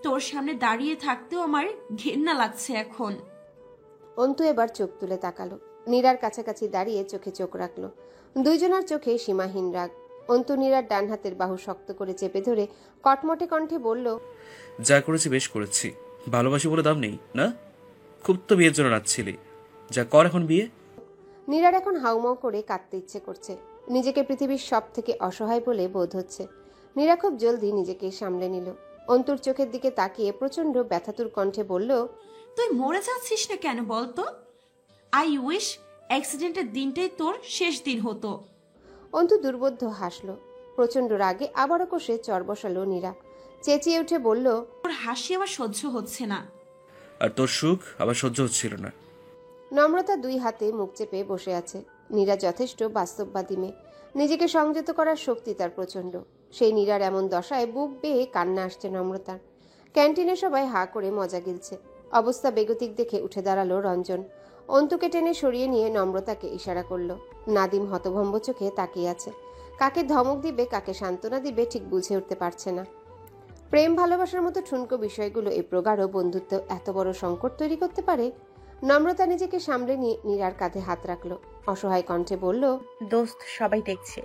[SPEAKER 6] তোর সামনে দাঁড়িয়ে থাকতেও আমার ঘেন্না লাগছে এখন।
[SPEAKER 2] অন্তু এবার চোখ তুলে তাকালো। নীরার কাছাকাছি দাঁড়িয়ে চোখে চোখ রাখলো। দুইজনের চোখে সীমাহীন রাগ। অন্তু নীরার ডান হাতের বাহু শক্ত করে চেপে ধরে কটমটে কণ্ঠে বলল,
[SPEAKER 1] যা করেছি বেশ করেছি। ভালোবাসি বলে দাম নেই না? খুব তো বিয়ের জন্য নাচছিলি, যা কর এখন বিয়ে।
[SPEAKER 2] নীরার এখন হাউমাউ করে কাঁদতে ইচ্ছে করছে। নিজেকে পৃথিবীর সব থেকে অসহায় বলে বোধ হচ্ছে। নীরা খুব জলদি নিজেকে সামলে নিল। অন্তুর চোখের দিকে তাকিয়ে প্রচন্ড ব্যথাতুর কণ্ঠে বলল,
[SPEAKER 6] তুই মরে যাচ্ছিস না কেন বলতো? আই উইশ অ্যাক্সিডেন্টের দিনটাই তোর শেষ দিন হতো।
[SPEAKER 2] অন্তু দুর্বোধ্য হাসল। প্রচন্ড রাগে আবারও কষে চর বসালো নীরা। চেঁচিয়ে উঠে বলল,
[SPEAKER 6] তোর হাসি আমার সহ্য হচ্ছে না।
[SPEAKER 1] আর তোর সুখ আবার সহ্য হচ্ছিল না।
[SPEAKER 2] নম্রতা দুই হাতে মুখ চেপে বসে আছে। নীরা যথেষ্ট বাস্তববাদী মেয়ে। নিজেকে সংযত করার শক্তি তার প্রচন্ড। সেই নীরার এমন দশায় বুক বেয়ে কান্না আসছে নম্রতার। ক্যান্টিনে সবাই হা করে মজা গিলছে। অবস্থা বেগতিক দেখে উঠে দাঁড়ালো রঞ্জন। অন্তুকে টেনে সরিয়ে নিয়ে নম্রতাকে ইশারা করলো। নাদিম হতভম্ব চোখে তাকিয়ে আছে। কাকে ধমক দিবে, কাকে সান্ত্বনা দিবে ঠিক বুঝে উঠতে পারছে না। প্রেম ভালোবাসার মতো ঠুনকো বিষয়গুলো এই প্রগাঢ় বন্ধুত্ব এত বড় সংকট তৈরি করতে পারে। নম্রতা নিজেকে সামলে নিয়ে নীরার কাঁধে হাত রাখলো। অসহায় কণ্ঠে বলল,
[SPEAKER 7] দোস্ত সবাই দেখছে।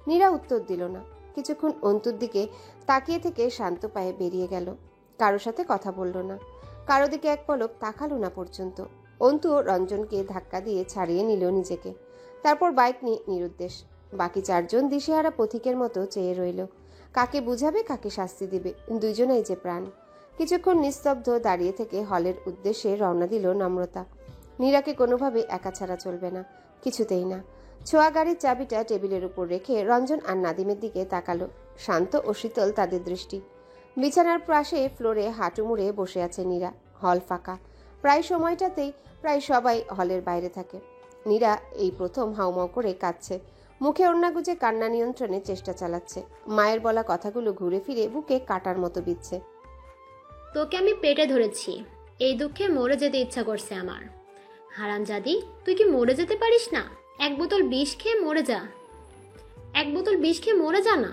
[SPEAKER 2] নীরা উত্তর দিল না। কিছুক্ষণ অন্তুর দিকে তাকিয়ে থেকে শান্ত পায়ে বেরিয়ে গেল। কারোর সাথে কথা বলল না, কারো দিকে এক পলক তাকালো না পর্যন্ত। অন্তু রঞ্জনকে ধাক্কা দিয়ে ছাড়িয়ে নিল নিজেকে। তারপর বাইক নিয়ে নিরুদ্দেশ। বাকি চারজন দিশেহারা পথিকের মতো চেয়ে রইল। কাকে বুঝাবে, কাকে শাস্তি দিবে, দুইজনেই যে প্রাণ। কিছুক্ষণ নিস্তব্ধ দাঁড়িয়ে থেকে হলের উদ্দেশ্যে রওনা দিল নম্রতা। নীরাকে কোনোভাবে একা ছাড়া চলবে না, কিছুতেই না। ছোঁয়া গাড়ির চাবিটা টেবিলের উপর রেখে রঞ্জন আর নাদিমের দিকে তাকালো। শান্ত ও শীতল তাদের দৃষ্টি। বিছানার পাশে ফ্লোরে হাঁটু মুড়ে বসে আছে নীরা। হল ফাঁকা। প্রায় সময়টাতেই প্রায় সবাই হলের বাইরে থাকে। নীরা এই প্রথম হাউমাউ করে কাঁদছে। মুখে ওড়না গুজে কান্না নিয়ন্ত্রণের চেষ্টা চালাচ্ছে। মায়ের বলা কথাগুলো ঘুরে ফিরে বুকে কাটার মতো বিচ্ছে।
[SPEAKER 11] তোকে আমি পেটে ধরেছি, এই দুঃখে মরে যেতে ইচ্ছা করছে আমার। হারামজাদি, তুই কি মরে যেতে পারিস না? এক বোতল বিষ খেয়ে মরে যা। এক বোতল বিষ খেয়ে মরে যা না।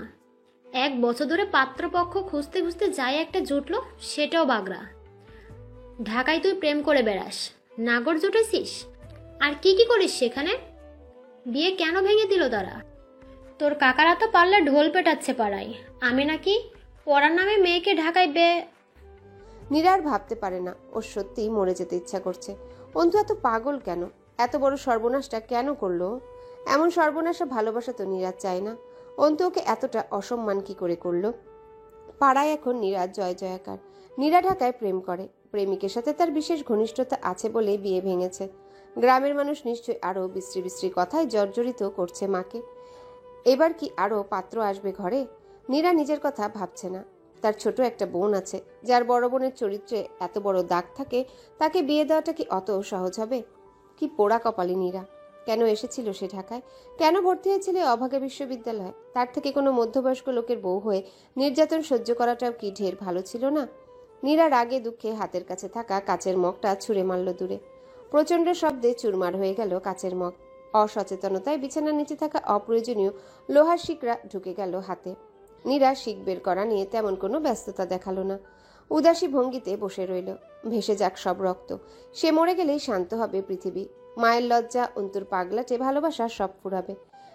[SPEAKER 11] 1 বছর ধরে পাত্রপক্ষ খুঁজতে খুঁজতে যাই একটা জুটলো, সেটাও বাগড়া। ঢাকায় তুই প্রেম করে বেড়াস, নাগর জুটেছিস। আর কি কি করিস সেখানে? বিয়ে কেন ভেঙে দিল তারা? তোর কাকারা তো পারলে ঢোল পেটাচ্ছে পাড়ায়। আমি নাকি পড়ার নামে মেয়েকে ঢাকায়
[SPEAKER 2] নীরা আর ভাবতে পারে না ওর সত্যিই মরে যেতে ইচ্ছা করছে। অন্তু এত পাগল কেন? এত বড় সর্বনাশটা কেন করলো? এমন সর্বনাশা ভালোবাসা তো নীরা চায় না। অন্তু ওকে এতটা অসম্মান কি করে করলো? পাড়ায় এখন নীরা জয় জয়াকার। নীরা ঢাকায় প্রেম করে। প্রেমিকের সাথে তার বিশেষ ঘনিষ্ঠতা আছে বলে বিয়ে ভেঙেছে। গ্রামের মানুষ নিশ্চয়ই আরো বিশ্রী বিশ্রী কথায় জর্জরিত করছে মাকে। এবার কি আরো পাত্র আসবে ঘরে? নীরা নিজের কথা ভাবছে না। তার ছোট একটা বোন আছে, যার বড় বোনের চরিত্রে এত বড় দাগ থাকে। তাকে বিয়ে দেওয়াটা কি অত সহজ হবে? কি পোড়া কপালি নীরা। কেন এসেছিল সে ঢাকায়? কেন ভর্তি হয়েছিল অভাগা বিশ্ববিদ্যালয়ে? তার থেকে কোনো মধ্যবয়স্ক লোকের বউ হয়ে নির্যাতন সহ্য করাটাও কি ঢের ভালো ছিল না? নীরা রাগে দুঃখে হাতের কাছে থাকা কাচের মগটা ছুঁড়ে মারল দূরে। প্রচণ্ড শব্দে চুরমার হয়ে গেল কাচের মগ। অসচেতনতায় বিছানার নিচে থাকা অপ্রয়োজনীয় লোহার শিকরা ঢুকে গেল হাতে। নীরা শিক বের করা নিয়ে তেমন কোনো ব্যস্ততা দেখালো না। উদাসী ভঙ্গিতে বসে রইল। ভেসে যাক সব রক্ত, সে মরে গেলেই শান্ত হবে পৃথিবী। মায়ের লজ্জা, অন্তুর পাগলাটে ভালোবাসা সব ফুরাবে।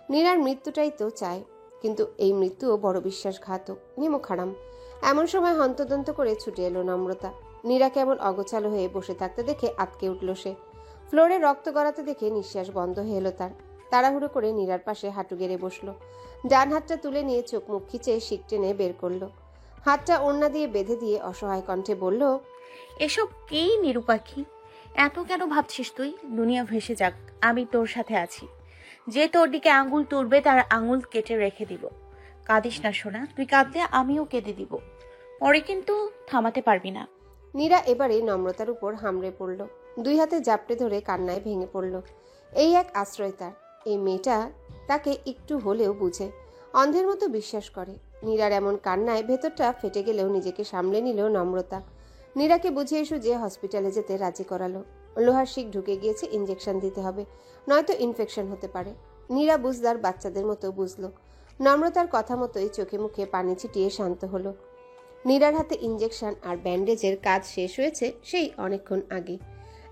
[SPEAKER 2] নীরার মৃত্যুটাই তো চায়, কিন্তু এই মৃত্যুও বড় বিশ্বাসঘাতক, নিমক হারাম। এমন সময় হন্তদন্ত করে ছুটে এলো নম্রতা। নীরা কেমন অগোছালো হয়ে বসে থাকতে দেখে আটকে উঠল সে। ফ্লোরে রক্ত গড়াতে দেখে নিঃশ্বাস বন্ধ হয়ে এলো তার। তাড়াহুড়ো করে নীরার পাশে হাঁটু গেড়ে বসলো। ডান হাতটা তুলে নিয়ে চোখ মুখ খিচে শিক টেনে বের করলো। হাতটা ওড়না দিয়ে বেঁধে দিয়ে অসহায় কণ্ঠে বলল,
[SPEAKER 7] এসব কি নিরুপাখি? এত কেন ভাবছিস তুই? দুনিয়া ভেসে যাক, আমি তোর সাথে আছি। যে তোর দিকে আঙ্গুল তুলবে তার আঙ্গুল কেটে রেখে দিব। কাঁদিস না সোনা, তুই কাঁদলে আমিও কেঁদে দিব। পরে কিন্তু থামাতে পারবি না।
[SPEAKER 2] নীরা এবারে নম্রতার উপর হামড়ে পড়ল। দুই হাতে জাপটে ধরে কান্নায় ভেঙে পড়ল। এই এক আশ্রয় তার। এই মেয়েটা তাকে একটু হলেও বুঝে, অন্ধের মতো বিশ্বাস করে। নীরার এমন কান্নায় ভেতরটা ফেটে গেলেও নিজেকে সামলে নিল নম্রতা। নীরাকে বুঝিয়ে সুঝিয়ে হসপিটালে যেতে রাজি করালো। লোহার শিক ঢুকে গিয়েছে, ইঞ্জেকশন দিতে হবে, নয়তো ইনফেকশন হতে পারে। নীরা বুঝদার বাচ্চাদের মতো বুঝলো। নম্রতার কথা মতোই চোখে মুখে পানি ছিটিয়ে শান্ত হলো। নীরার হাতে ইঞ্জেকশন আর ব্যান্ডেজের কাজ শেষ হয়েছে সেই অনেকক্ষণ আগে।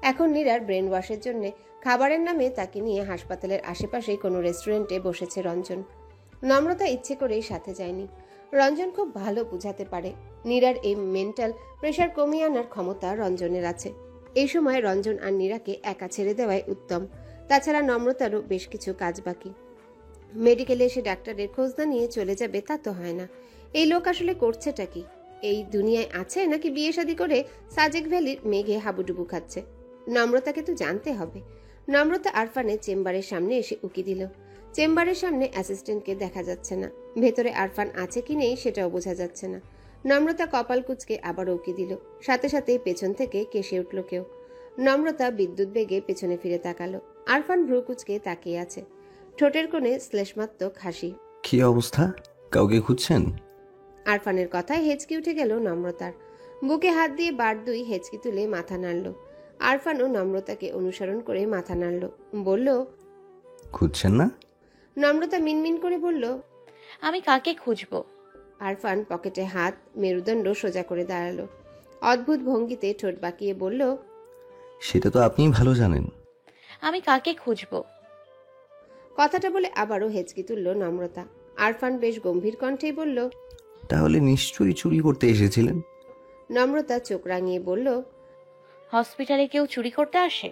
[SPEAKER 2] এখন নীরার ব্রেন ওয়াশের জন্য খাবারের নামে তাকে নিয়ে হাসপাতালের আশেপাশেই কোনো রেস্টুরেন্টে বসেছে রঞ্জন। নম্রতা ইচ্ছে করেই সাথে যায়নি। রঞ্জন খুব ভালো বুঝাতে পারে নীরার এই মেন্টাল প্রেশার কমিয়ে আনার ক্ষমতা রঞ্জনের আছে। এই সময় রঞ্জন আর নীরাকে একা ছেড়ে দেওয়াই উত্তম। তাছাড়া নম্রতারও বেশ কিছু কাজ বাকি। মেডিকেলে এসে ডাক্তারের খোঁজ না নিয়ে চলে যাবে তা তো হয় না। এই লোক আসলে করছেটা কি? এই দুনিয়ায় আছে নাকি বিয়ে শাদী করে সাজেক ভ্যালির মেঘে হাবুডুবু খাচ্ছে? নম্রতাকে তো জানতে হবে। নম্রতা আরফানের চেম্বারের সামনে এসে উকি দিল। চেম্বারের সামনে অ্যাসিস্ট্যান্টকে দেখা যাচ্ছে না। ভেতরে আরফান আছে কি নেই সেটাও বোঝা যাচ্ছে না। নম্রতা কপাল কুঁচকে আবার উকি দিল। সাথে সাথেই পেছন থেকে কেসে উঠল কেউ। নম্রতা বিদ্যুৎ বেগে পেছনে ফিরে তাকালো। আরফান ভ্রু কুঁচকে তাকিয়ে আছে। ঠোঁটের কোণে শ্লেষমাত্মক হাসি।
[SPEAKER 4] কি অবস্থা? কাউকে খুঁজছেন?
[SPEAKER 2] আরফানের কথায় হেঁচকি উঠে গেল নম্রতার। বুকে হাত দিয়ে বার দুই হেঁচকি তুলে মাথা নাড়ল। আরফানও নম্রতাকে অনুসরণ করে মাথা নাড়ল। বলল,
[SPEAKER 4] খুঁজছেন না?
[SPEAKER 2] নম্রতা মিনমিন করে বলল,
[SPEAKER 7] আমি কাকে খুঁজবো?
[SPEAKER 2] আরফান পকেটে হাত, মেরুদণ্ড সোজা করে দাঁড়ালো। অদ্ভুত ভঙ্গিতে ঠোঁট বাঁকিয়ে বলল,
[SPEAKER 4] সেটা তো আপনিই ভালো জানেন।
[SPEAKER 7] আমি কাকে খুঁজবো?
[SPEAKER 2] কথাটা বলে আবারও হেঁচকি তুলল নম্রতা। আরফান বেশ গম্ভীর কণ্ঠেই বলল,
[SPEAKER 4] তাহলে নিশ্চয়ই চুরি করতে এসেছিলেন।
[SPEAKER 2] নম্রতা চোখ রাঙিয়ে বলল,
[SPEAKER 7] হসপিটালে কেউ চুরি করতে আসে?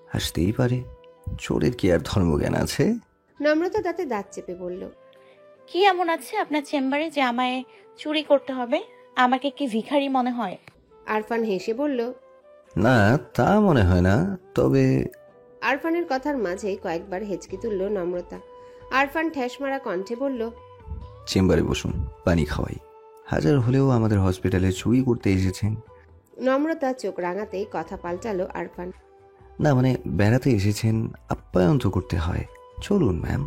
[SPEAKER 4] আসতেই পারে, চোরের কি আর ধর্মজ্ঞান আছে?
[SPEAKER 2] নম্রতা তাতে দাঁত চেপে বলল,
[SPEAKER 7] কি এমন আছে আপনার চেম্বারে যে আমায় চুরি করতে হবে? আমাকে কি ভিখারি মনে হয়?
[SPEAKER 2] আরফান হেসে বলল,
[SPEAKER 4] না, তা মনে হয় না, তবে
[SPEAKER 2] আরফানের কথার মাঝেই কয়েকবার হেঁচকি তুলল নম্রতা। আরফান ঠ্যাস মারা কণ্ঠে বলল,
[SPEAKER 4] চেম্বারে বসুন, পানি খাওয়াই। হাজার হলেও আমাদের হসপিটালে চুরি করতে এসেছেন।
[SPEAKER 2] নম্রতা চোখ রাঙাতেই কথা পাল্টালো আরফান।
[SPEAKER 4] না মানে বেড়াতে এসেছেন, আপ্যায়ন তো করতে হয়। চলুন ম্যাম।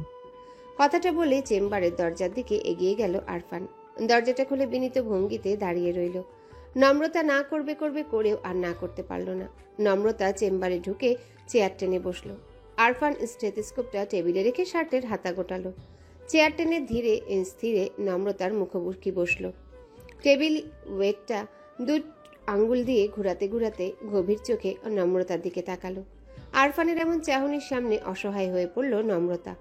[SPEAKER 2] কথাটা বলে চেম্বারের দরজার দিকে এগিয়ে গেল আরফান। দরজাটা খুলে বিনীত ভঙ্গিতে দাঁড়িয়ে রইল। নম্রতা না করবে করবে করেও আর না করতে পারল না। নম্রতা চেম্বারে ঢুকে চেয়ার টেনে বসলো। আরফান স্টেথোস্কোপটা টেবিলে রেখে শার্টের হাতা গোটালো। চেয়ার টেনে ধীরে স্থিরে নম্রতার মুখোমুখি বসলো। টেবিল ওয়েটটা দু আঙ্গুল দিয়ে ঘুরাতে ঘুরাতে গভীর চোখে নম্রতার দিকে তাকালো। আরফানের এমন চাহনির সামনে অসহায় হয়ে পড়ল নম্রতা।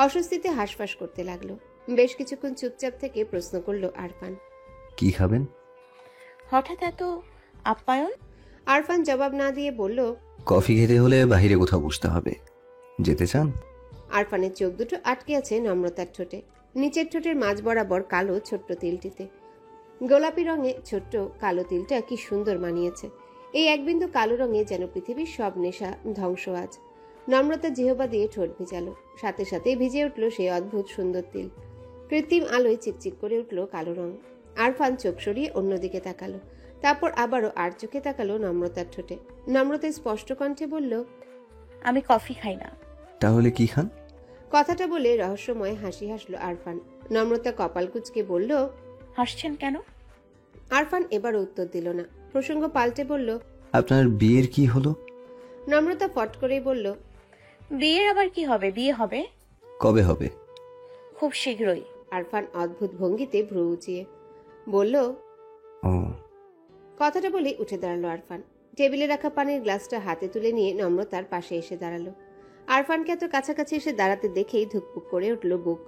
[SPEAKER 2] অস্বস্তিতে হাঁসফাঁস করতে লাগলো। বেশ কিছুক্ষণ চুপচাপ থেকে প্রশ্ন করলো আরফান,
[SPEAKER 4] কি খাবেন?
[SPEAKER 7] হঠাৎ এত আপ্যায়ন?
[SPEAKER 2] আরফান জবাব না দিয়ে বলল,
[SPEAKER 4] কফি খেতে হলে বাইরে কোথাও বসতে হবে। যেতে চান?
[SPEAKER 2] আরফানের চোখ দুটো আটকে আছে নম্রতার ঠোঁটে। নিচের ঠোঁটের মাঝ বরাবর কালো ছোট্ট তিলটিতে। গোলাপি রঙে ছোট্ট কালো তিলটা কি সুন্দর মানিয়েছে। এই একবিন্দু কালো রঙে যেন পৃথিবীর সব নেশা ধ্বংস আজ। নম্রতা জিহবা দিয়ে ঠোঁট ভিজালো। সাথে সাথে ভিজে উঠল সেই অদ্ভুত সুন্দর তিল। কৃত্রিম আলোয় চিকচিক করে উঠল কালো রং। আরফান চোখ সরিয়ে অন্যদিকে তাকালো। তারপর আবারও আর চোখে তাকালো নম্রতার ঠোঁটে। নম্রতা স্পষ্ট কণ্ঠে বলল,
[SPEAKER 7] আমি কফি খাই না।
[SPEAKER 4] তাহলে কি খান?
[SPEAKER 2] কথাটা বলে রহস্যময় হাসি হাসলো আরফান। নম্রতা কপাল কুঁচকে বলল,
[SPEAKER 7] হাসছেন কেন?
[SPEAKER 2] আরফান এবারও উত্তর দিল না। প্রসঙ্গ পাল্টে বলল,
[SPEAKER 4] আপনার বিয়ের কি হলো?
[SPEAKER 2] নম্রতা ফট করেই বলল,
[SPEAKER 7] বিয়ের আবার কি হবে? বিয়ে হবে
[SPEAKER 4] কবে হবে?
[SPEAKER 7] খুব শীঘ্রই।
[SPEAKER 2] আরফান অদ্ভুত ভঙ্গিতে ভ্রু উঁচিয়ে বলল,
[SPEAKER 4] ও।
[SPEAKER 2] কথাটা বলে উঠে দাঁড়ালো আরফান। টেবিলে রাখা পানির গ্লাসটা হাতে তুলে নিয়ে নম্রতার পাশে এসে দাঁড়ালো। আরফানকে এত কাছাকাছি এসে দাঁড়াতে দেখেই ধুকপুক করে উঠল বুক।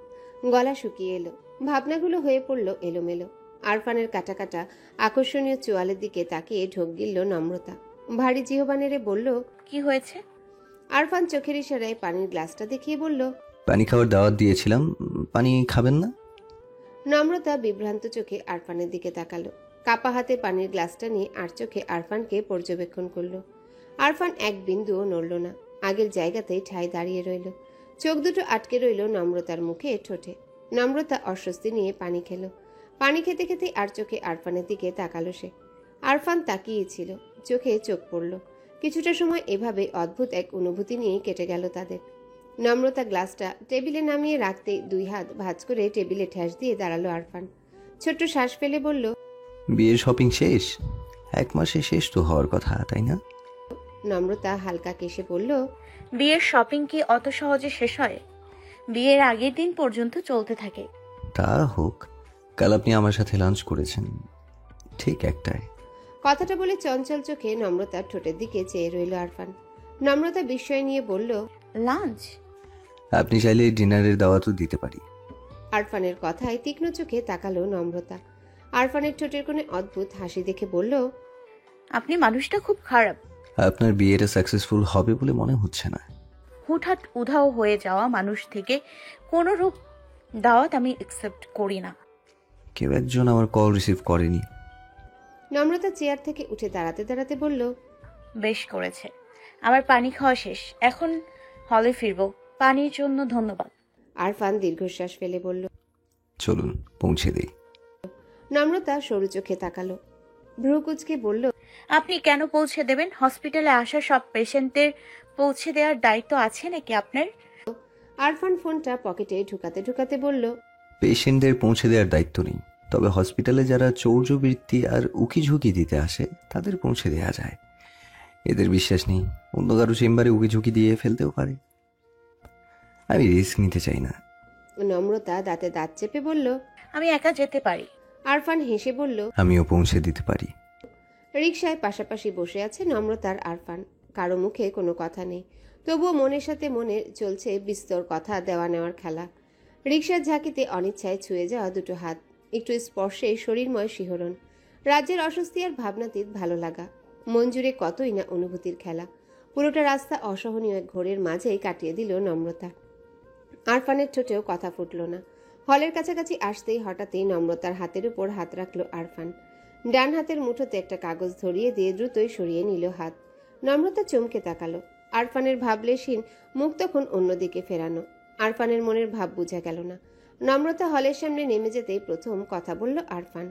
[SPEAKER 2] গলা শুকিয়ে এলো। ভাবনাগুলো হয়ে পড়ল এলোমেলো। আরফানের কাটা কাটা আকর্ষণীয় চোয়ালের দিকে তাকিয়ে ঢোক গিলল নম্রতা। ভারী জিহবা নেড়ে বলল,
[SPEAKER 7] কি হয়েছে?
[SPEAKER 2] আরফান চোখের ইশারায় পানির গ্লাসটা দেখিয়ে বলল,
[SPEAKER 4] পানি খাওয়ার দাওয়াত দিয়েছিলাম, পানি খাবেন না?
[SPEAKER 2] নম্রতা বিভ্রান্ত চোখে আরফানের দিকে তাকালো। কাপা হাতে পানির গ্লাসটা নিয়ে আর চোখে আরফানকে পর্যবেক্ষণ করলো। আরফান এক বিন্দুও নড়ল না। আগের জায়গাতেই ঠায় দাঁড়িয়ে রইল। চোখ দুটো আটকে রইল নম্রতার মুখে ঠোঁটে। নম্রতা অস্বস্তি নিয়ে পানি খেলো। পানি খেতে খেতে আর চোখে আরফানের দিকে তাকালো সে। আরফান তাকিয়েছিল। চোখে চোখ পড়ল। কিছুটা সময় এভাবে অদ্ভুত এক অনুভূতি নিয়ে কেটে গেল তাদের। নম্রতা গ্লাসটা টেবিলে নামিয়ে রাখতেই দুই হাত ভাঁজ করে টেবিলে ঠ্যাস দিয়ে দাঁড়ালো আরফান। ছোট্ট শ্বাস ফেলে বলল,
[SPEAKER 4] বিয়ের শপিং শেষ? 1 মাসে শেষ তো হওয়ার কথা, তাই না?
[SPEAKER 2] নম্রতা হালকা কেশে বলল,
[SPEAKER 7] বিয়ের শপিং কি অত সহজে শেষ হয়? বিয়ের আগের দিন পর্যন্ত চলতে থাকে।
[SPEAKER 4] তা হোক, কাল আপনি আমার সাথে লাঞ্চ করেছেন, ঠিক একটায়।
[SPEAKER 2] কথাটা বলে চঞ্চল চোখে নম্রতার ঠোঁটের দিকে চেয়ে রইল আরফান। নম্রতা বিস্ময় নিয়ে বলল,
[SPEAKER 7] লাঞ্চ?
[SPEAKER 4] আপনি চাইলে ডিনারের দাওয়াতও দিতে পারি।
[SPEAKER 2] আরফানের কথায় তীক্ষ্ণ চোখে তাকালো নম্রতা। আরফানের ঠোঁটের কোণে অদ্ভুত হাসি দেখে বলল,
[SPEAKER 7] আপনি মানুষটা খুব খারাপ।
[SPEAKER 4] আপনার বিয়েটা সাকসেসফুল হবে বলে মনে হচ্ছে না।
[SPEAKER 7] হুটহাট উধাও হয়ে যাওয়া মানুষ থেকে কোনো রূপ দাওয়াত আমি অ্যাকসেপ্ট করি না।
[SPEAKER 4] কেউ একজন আমার কল রিসিভ করেনি।
[SPEAKER 2] নম্রতা চেয়ার থেকে উঠে দাঁড়াতে দাঁড়াতে বলল,
[SPEAKER 7] বেশ করেছে। আমার পানি খাওয়া শেষ, এখন হলে ফিরবো। পানির জন্য ধন্যবাদ।
[SPEAKER 2] আরফান দীর্ঘশ্বাস ফেলে বলল।
[SPEAKER 4] চলুন পৌঁছে দিই।
[SPEAKER 2] নম্রতা সরু চোখে তাকালো, ভ্রু কুঁচকে বলল,
[SPEAKER 7] আপনি কেন পৌঁছে দেবেন? হসপিটালে আসা সব পেশেন্টদের পৌঁছে দেওয়ার দায়িত্ব আছে নাকি আপনার?
[SPEAKER 2] আরফান ফোনটা পকেটে ঢুকাতে ঢুকাতে বলল,
[SPEAKER 4] পেশেন্টদের পৌঁছে দেওয়ার দায়িত্ব নেই, তবে হসপিটালে যারা চৌর্যবৃত্তি আর উকিঝুঁকি দিতে আসে তাদের পৌঁছে দেওয়া যায়। এদের বিশ্বাস নেই অন্য কারো চেম্বারে উকিঝুঁকি দিয়ে ফেলতেও পারে। আমি রিস্ক নিতে চাই না।
[SPEAKER 2] নম্রতা দাঁতে দাঁত চেপে বলল,
[SPEAKER 7] আমি একা যেতে পারি।
[SPEAKER 2] আরফান হেসে বলল,
[SPEAKER 4] আমিও পৌঁছে দিতে পারি।
[SPEAKER 2] রিকশায় পাশাপাশি বসে আছে নম্রতার আরফান। কারো মুখে কোনো কথা নেই, তবুও মনের সাথে মনে চলছে বিস্তর কথা দেওয়া নেওয়ার খেলা। রিকশার ঝাঁকিতে অনিচ্ছায় ছুঁয়ে যাওয়া দুটো হাত, একটু স্পর্শে শরীরময় শিহরণ, রাজ্যের অস্বস্তি আর ভাবনাতীত ভালো লাগা, মন জুড়ে কতই না অনুভূতির খেলা। পুরোটা রাস্তা অসহনীয় এক ঘোরের মাঝেই কাটিয়ে দিল নম্রতা। আরফানের ঠোঁটেও কথা ফুটল না। হলের কাছাকাছি আসতেই হঠাৎই নম্রতার হাতের উপর হাত রাখল আরফান। ডান হাতের মুঠোতে একটা কাগজ ধরিয়ে দিয়ে দ্রুতই সরিয়ে নিল হাত। নম্রতা চমকে তাকালো। আরফানের ভাবলেশহীন মুখ তখন অন্যদিকে ফেরানো। আরফানের মনের ভাব বোঝা গেল না। নম্রতা হলের সামনে নেমে যেতেই প্রথম কথা বলল আরফান।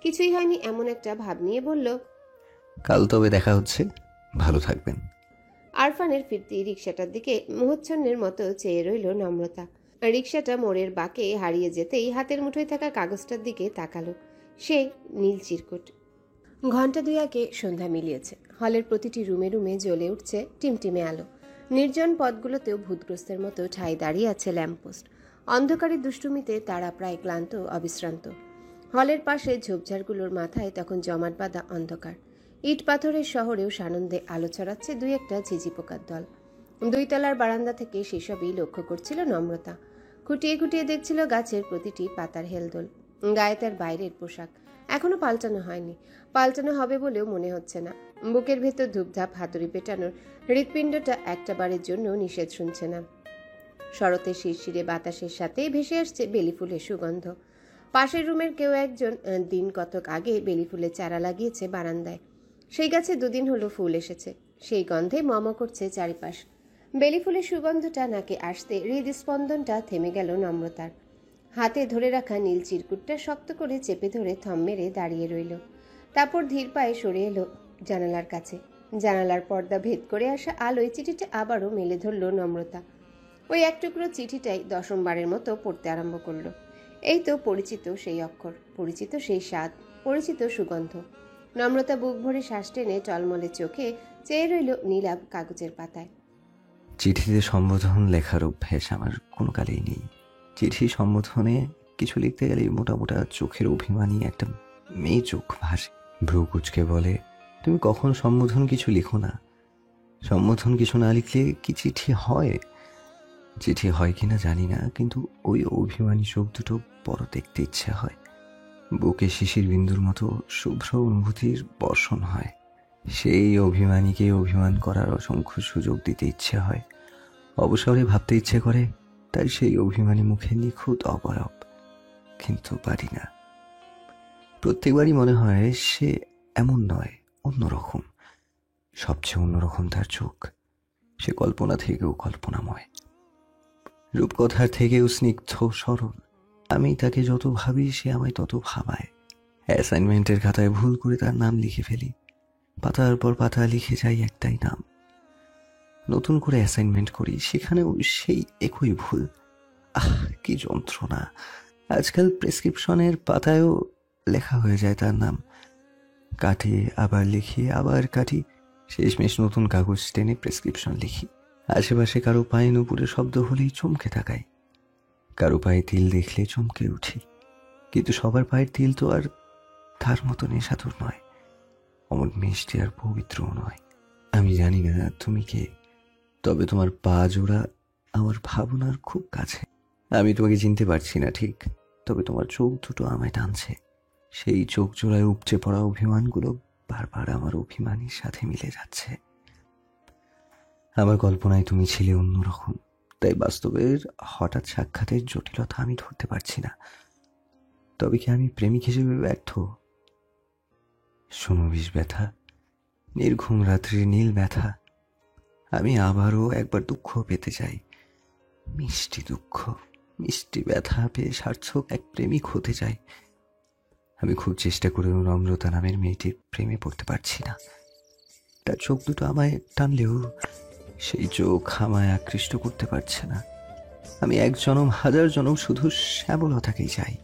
[SPEAKER 2] কিছুই হয়নি এমন একটা ভাব নিয়ে বলল,
[SPEAKER 4] কাল তবে দেখা হচ্ছে, ভালো থাকবেন।
[SPEAKER 2] আরফানের ফিরতি রিকশাটার দিকে মোহচ্ছন্নের মতো চেয়ে রইল নম্রতা। রিকশাটা মোড়ের বাঁকে হারিয়ে যেতেই হাতের মুঠোয় থাকা কাগজটার দিকে তাকালো। সে নীল চিরকুট। ঘণ্টা দুয়াকে সন্ধ্যা মিলিয়েছে। হলের প্রতিটি রুমে রুমে জ্বলে উঠছে টিমটিমে আলো। নির্জন পথগুলোতেও ভূতগ্রস্তের মতো ঠাই দাঁড়িয়ে আছে ল্যাম্পপোস্ট। অন্ধকারের দুষ্টুমিতে তারা প্রায় ক্লান্ত, অবিশ্রান্ত। হলের পাশে ঝোপঝাড়গুলোর মাথায় তখন জমাট বাঁধা অন্ধকার। ইট পাথরের শহরেও সানন্দে আলো ছড়াচ্ছে দুই একটা ঝিঝি পোকার দল। দুই তলার বারান্দা থেকে সেসবই লক্ষ্য করছিল নম্রতা। খুঁটিয়ে খুঁটিয়ে দেখছিল গাছের প্রতিটি পাতার হেলদোল। গায়ে তার বাইরের পোশাক এখনো পাল্টানো হয়নি, পাল্টানো হবে বলেও মনে হচ্ছে না। বুকের ভেতর ধূপধাপ হাতুড়ি পেটানোর হৃৎপিণ্ডটা একটা বারের জন্য নিষেধ শুনছে না। শরতের শিরশিরে বাতাসের সাথে ভেসে আসছে বেলি ফুলের সুগন্ধ। পাশের রুমের কেউ একজন দিন কতক আগে বেলি ফুলের চারা লাগিয়েছে বারান্দায়। সেই গাছে দুদিন হলো ফুল এসেছে, সেই গন্ধে মম করছে চারিপাশ। বেলি ফুলের সুগন্ধটা নাকে আসতে হৃদস্পন্দনটা থেমে গেল নম্রতার। হাতে ধরে রাখা নীল চিরকুটটা শক্ত করে চেপে ধরে থম মেরে দাঁড়িয়ে রইল। তারপর ধীর পায়ে সরে এলো জানালার কাছে। জানালার পর্দা ভেদ করে আসা আলোয় চিঠিটা আবারও মেলে ধরল নম্রতা। ওই এক টুকরো চিঠিটাই দশমবারের মতো পড়তে আরম্ভ করলো। এই তো পরিচিত সেই অক্ষর, পরিচিত সেই স্বাদ, পরিচিত সুগন্ধ। নম্রতা বুক ভরে শ্বাস টেনে টলমলে চোখে চেয়ে রইল নীলাভ কাগজের পাতায়।
[SPEAKER 4] চিঠিতে সম্বোধন লেখার অভ্যেস আমার কোনো কালেই নেই। চিঠি সম্বোধনে কিছু লিখতে গেলে মোটা চোখের অভিমানী একটা মেয়ে চোখ ভাসে। ভ্রু কুচকে বলে, তুমি কখন সম্বোধন কিছু লিখো না। সম্বোধন কিছু না লিখলে কি চিঠি হয়? চিঠি হয় কিনা জানি না, কিন্তু ওই অভিমানী চোখ দুটো বড় দেখতে ইচ্ছে হয়। বুকে শিশির বিন্দুর মতো শুভ্র অনুভূতির বর্ষণ হয়। সেই অভিমানীকে অভিমান করার অসংখ্য সুযোগ দিতে ইচ্ছে হয়। অবসরে ভাবতে ইচ্ছে করে তাই সেই অভিমানী মুখে নিখুঁত অবয়ব, কিন্তু পারি না। প্রত্যেকবারই মনে হয় সে এমন নয়, অন্যরকম। সবচেয়ে অন্যরকম তার চোখ। সে কল্পনা থেকেও কল্পনাময়, রূপকথার থেকেও স্নিগ্ধ সরল। আমি তাকে যত ভাবি সে আমায় তত ভাবায়। অ্যাসাইনমেন্টের খাতায় ভুল করে তার নাম লিখে ফেলি। পাতার পর পাতা লিখে যাই একটাই নাম। নতুন করে অ্যাসাইনমেন্ট করি, সেখানেও সেই একই ভুল। কি যন্ত্রণা! আজকাল প্রেসক্রিপশনের পাতায়ও লেখা হয়ে যায় তার নাম। কাটি, আবার লিখি, আবার কাটি, শেষমেশ নতুন কাগজ টেনে প্রেসক্রিপশন লিখি। আশেপাশে কারো পায়ে নুপুরে শব্দ হলেই চমকে তাকাই, কারো পায়ে তিল দেখলে চমকে উঠি। কিন্তু সবার পায়ের তিল তো আর তার মতো নেশাতুর নয়, অমন মিষ্টি আর পবিত্রও নয়। আমি জানি না তুমি কে, তবে তোমার পা জোড়া আমার ভাবনার খুব কাছে। আমি তোমাকে চিনতে পারছি না ঠিক, তবে তোমার চোখ দুটো আমায় টানছে। সেই চোখ জোড়ায় উপচে পড়া অভিমানগুলো বারবার আমার অভিমানীর সাথে মিলে যাচ্ছে। আমার কল্পনায় তুমি ছিলে অন্যরকম, তাই বাস্তবের হঠাৎ সাক্ষাতের জটিলতা আমি ধরতে পারছি না। তবে কি আমি প্রেমিক হিসেবে ব্যর্থ? শোনো বিষ ব্যথা, নির্ঘুম রাত্রির নীল ব্যথা, আমি আবারও একবার দুঃখ পেতে চাই। মিষ্টি দুঃখ, মিষ্টি ব্যথা পেয়ে সার্থক এক প্রেমিক হতে চাই। আমি খুব চেষ্টা করেও নম্রতা নামের মেয়েটির প্রেমে পড়তে পারছি না। তার চোখ দুটো আমায় টানলেও সেই চোখ আমায় আকৃষ্ট করতে পারছে না। আমি এক জনম হাজার জনম শুধু শ্যামলতাকেই চাই।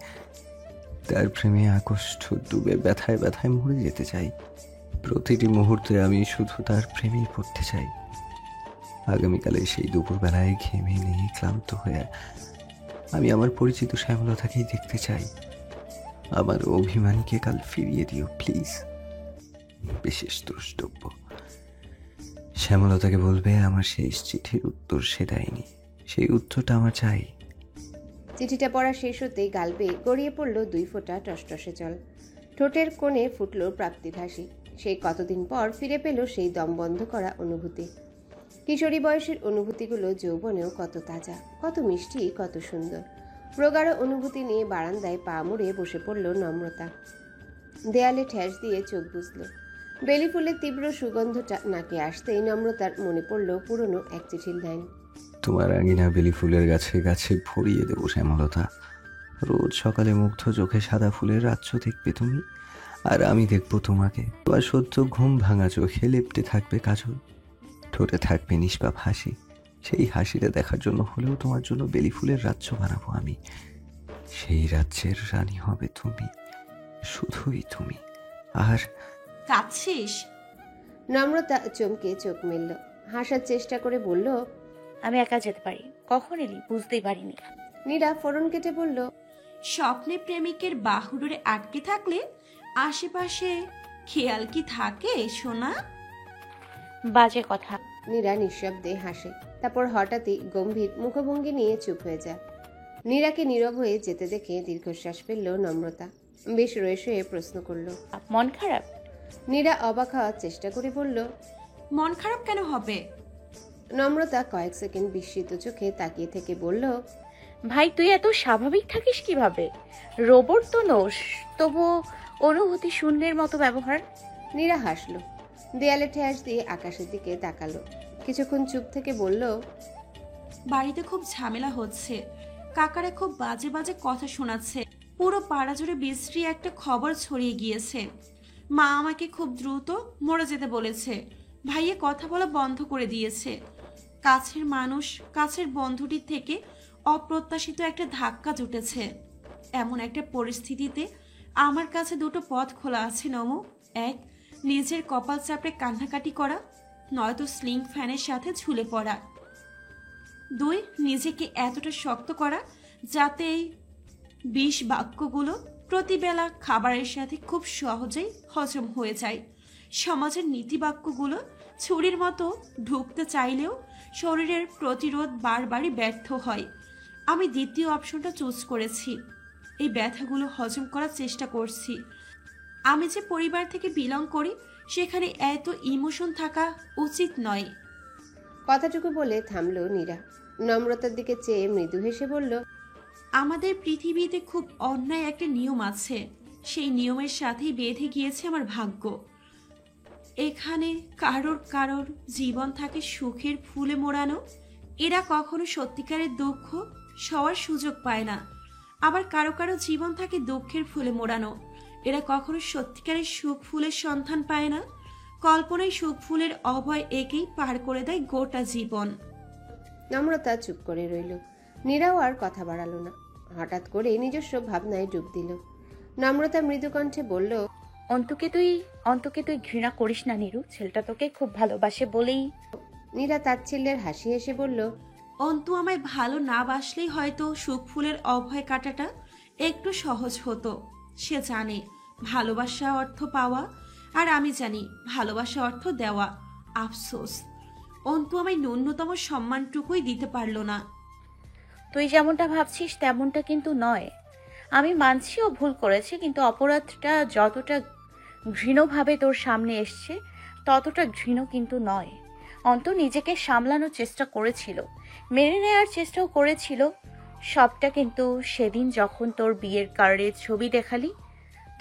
[SPEAKER 4] তার প্রেমে আকষ্ট ডুবে ব্যথায় ব্যথায় মরে যেতে চাই। প্রতিটি মুহূর্তে আমি শুধু তার প্রেমেই পড়তে চাই। আগামীকালে সেই দুপুরবেলায় ঘেমে নিয়ে ক্লান্ত হয়ে আমি আমার পরিচিত শ্যামলতাকেই দেখতে চাই। আমার অভিমানীকে কাল ফিরিয়ে দিও প্লিজ। বিশেষ দ্রষ্টব্য, শ্যামলতাকে বলবে আমার শেষ চিঠির উত্তর সে দেয়নি, সেই উত্তরটা আমার চাই।
[SPEAKER 2] চিঠিটা পড়া শেষ হতেই গাল বেয়ে গড়িয়ে পড়ল 2 ফোঁটা টসটসে জল। ঠোঁটের কোণে ফুটল প্রাপ্তির হাসি। সেই কতদিন পর ফিরে পেল সেই দম বন্ধ করা অনুভূতি। কিশোরী বয়সের অনুভূতিগুলো যৌবনেও কত তাজা, কত মিষ্টি, কত সুন্দর। প্রগাঢ় অনুভূতি নিয়ে বারান্দায় পা মুড়ে বসে পড়ল নম্রতা। দেয়ালে ঠেস দিয়ে চোখ বুঝল। বেলি ফুলের তীব্র সুগন্ধটা নাকে আসতেই নম্রতার মনে পড়ল পুরনো এক চিঠির লাইন।
[SPEAKER 4] তোমার আঙিনা বেলি ফুলের গাছে গাছে ভরিয়ে দেবো শ্যামলতা। রোজ সকালে মুগ্ধ চোখে সাদা ফুলের রাজ্য দেখবে তুমি, আর আমি দেখবো তোমাকে। তোমার সদ্য ঘুম ভাঙা চোখে লেপ্টে থাকবে কাজল, ঠোঁটে থাকবে নিষ্পাপ হাসি। সেই হাসিটা দেখার জন্য হলেও তোমার জন্য বেলি ফুলের রাজ্য বানাবো আমি। সেই রাজ্যের রানী হবে তুমি, শুধুই তুমি। আর
[SPEAKER 6] কাঁদছিস?
[SPEAKER 2] নম্রতা চমকে চোখ মেলল, হাসার চেষ্টা করে বলল,
[SPEAKER 7] আমি একা যেতে পারি। কখন এলি বুঝতেই পারিনি।
[SPEAKER 2] নীরা ফোড়ন কেটে বলল,
[SPEAKER 6] স্বপ্নে প্রেমিকের বাহুডোরে আটকে থাকলে আশেপাশে খেয়াল কি থাকে সোনা?
[SPEAKER 7] বাজে কথা।
[SPEAKER 2] নীরা নিঃশব্দে হাসে, তারপর হঠাৎই গম্ভীর মুখভঙ্গি নিয়ে চুপ হয়ে যায়। নীরাকে নীরব হয়ে যেতে দেখে দীর্ঘশ্বাস ফেলল নম্রতা। বেশ রয়েস হয়ে প্রশ্ন করল,
[SPEAKER 7] মন খারাপ?
[SPEAKER 2] নীরা অবাক হওয়ার চেষ্টা করে বলল,
[SPEAKER 6] মন খারাপ কেন হবে?
[SPEAKER 2] নম্রতা কয়েক সেকেন্ড বিস্মিত চোখে তাকিয়ে থেকে বলল,
[SPEAKER 7] ভাই তুই এত স্বাভাবিক থাকিস কিভাবে? রোবট তো নোস, তবু অনুভূতি শূন্যের মতো ব্যবহার।
[SPEAKER 2] নীরা হাসল, দেয়ালে ঠেস দিয়ে আকাশের দিকে তাকালো। কিছুক্ষণ চুপ থেকে বলল,
[SPEAKER 6] বাড়িতে খুব ঝামেলা হচ্ছে। কাকারা খুব বাজে বাজে কথা শোনাচ্ছে। পুরো পাড়া জুড়ে বিশ্রী একটা খবর ছড়িয়ে গিয়েছে। মা আমাকে খুব দ্রুত মরে যেতে বলেছে। ভাইয়ে কথা বলা বন্ধ করে দিয়েছে। কাছের মানুষ, কাছের বন্ধুটির থেকে অপ্রত্যাশিত একটা ধাক্কা জুটেছে। এমন একটা পরিস্থিতিতে আমার কাছে দুটো পথ খোলা আছে নমো। এক, নিজের কপাল চাপড়ে কান্নাকাটি করা, নয়তো স্লিং ফ্যানের সাথে ঝুলে পড়া। 2, নিজেকে এতটা শক্ত করা যাতে এই বিষ বাক্যগুলো প্রতিবেলা খাবারের সাথে খুব সহজেই হজম হয়ে যায়। সমাজের নীতিবাক্যগুলো ছুরির মতো ঢুকতে চাইলেও শরীরের প্রতিরোধ বারবারই ব্যর্থ হয়। আমি দ্বিতীয় অপশনটা চুজ করেছি। এই ব্যথাগুলো হজম করার চেষ্টা করছি। আমি যে পরিবার থেকে বিলং করি সেখানে এত ইমোশন থাকা উচিত নয়।
[SPEAKER 2] কথাটুকু বলে থামল নীরা। নম্রতার দিকে চেয়ে মৃদু হেসে বলল,
[SPEAKER 6] আমাদের পৃথিবীতে খুব অন্যায় একটা নিয়ম আছে। সেই নিয়মের সাথেই বেঁধে গিয়েছে আমার ভাগ্য। এখানে কারোর জীবন থাকে সুখের ফুলে মোড়ানো। এরা কখনো সত্যিকারের দুঃখ সবার সুযোগ পায় না। আবার কারো জীবন থাকে দুঃখের ফুলে মোড়ানো। এরা কখনো সত্যিকারের সুখ ফুলের সন্ধান পায় না। কল্পনায় সুখ ফুলের অভয় একেই পার করে দেয় গোটা জীবন।
[SPEAKER 2] নম্রতা চুপ করে রইল। নীরাও আর কথা বাড়ালো না। হঠাৎ করে নিজস্ব ভাবনায় ডুব দিল। নম্রতা মৃদু কণ্ঠে বলল,
[SPEAKER 7] অন্তকে তুই ঘৃণা করিস না নীরু। ছেলেটা তোকে খুব ভালোবাসে বলেই।
[SPEAKER 2] নীরা তাচ্ছিল্যের হাসি হেসে বলল,
[SPEAKER 6] অন্তু আমায় ভালো না বাসলেই হয়তো সুখ ফুলের অভয় কাটাটা একটু সহজ হতো। সে জানে ভালোবাসা অর্থ পাওয়া, আর আমি জানি ভালোবাসা অর্থ দেওয়া। আফসোস, অন্তু আমায় ন্যূনতম সম্মানটুকুই দিতে পারলো না।
[SPEAKER 7] তুই যেমনটা ভাবছিস তেমনটা কিন্তু নয়। আমি মানছি ও ভুল করেছে, কিন্তু অপরাধটা যতটা ঘৃণভাবে তোর সামনে এসছে ততটা ঘৃণ কিন্তু নয়। অন্ত নিজেকে সামলানোর চেষ্টা করেছিল, মেনে নেওয়ার চেষ্টাও করেছিল সবটা, কিন্তু সেদিন যখন তোর বিয়ের কার্ডের ছবি দেখালি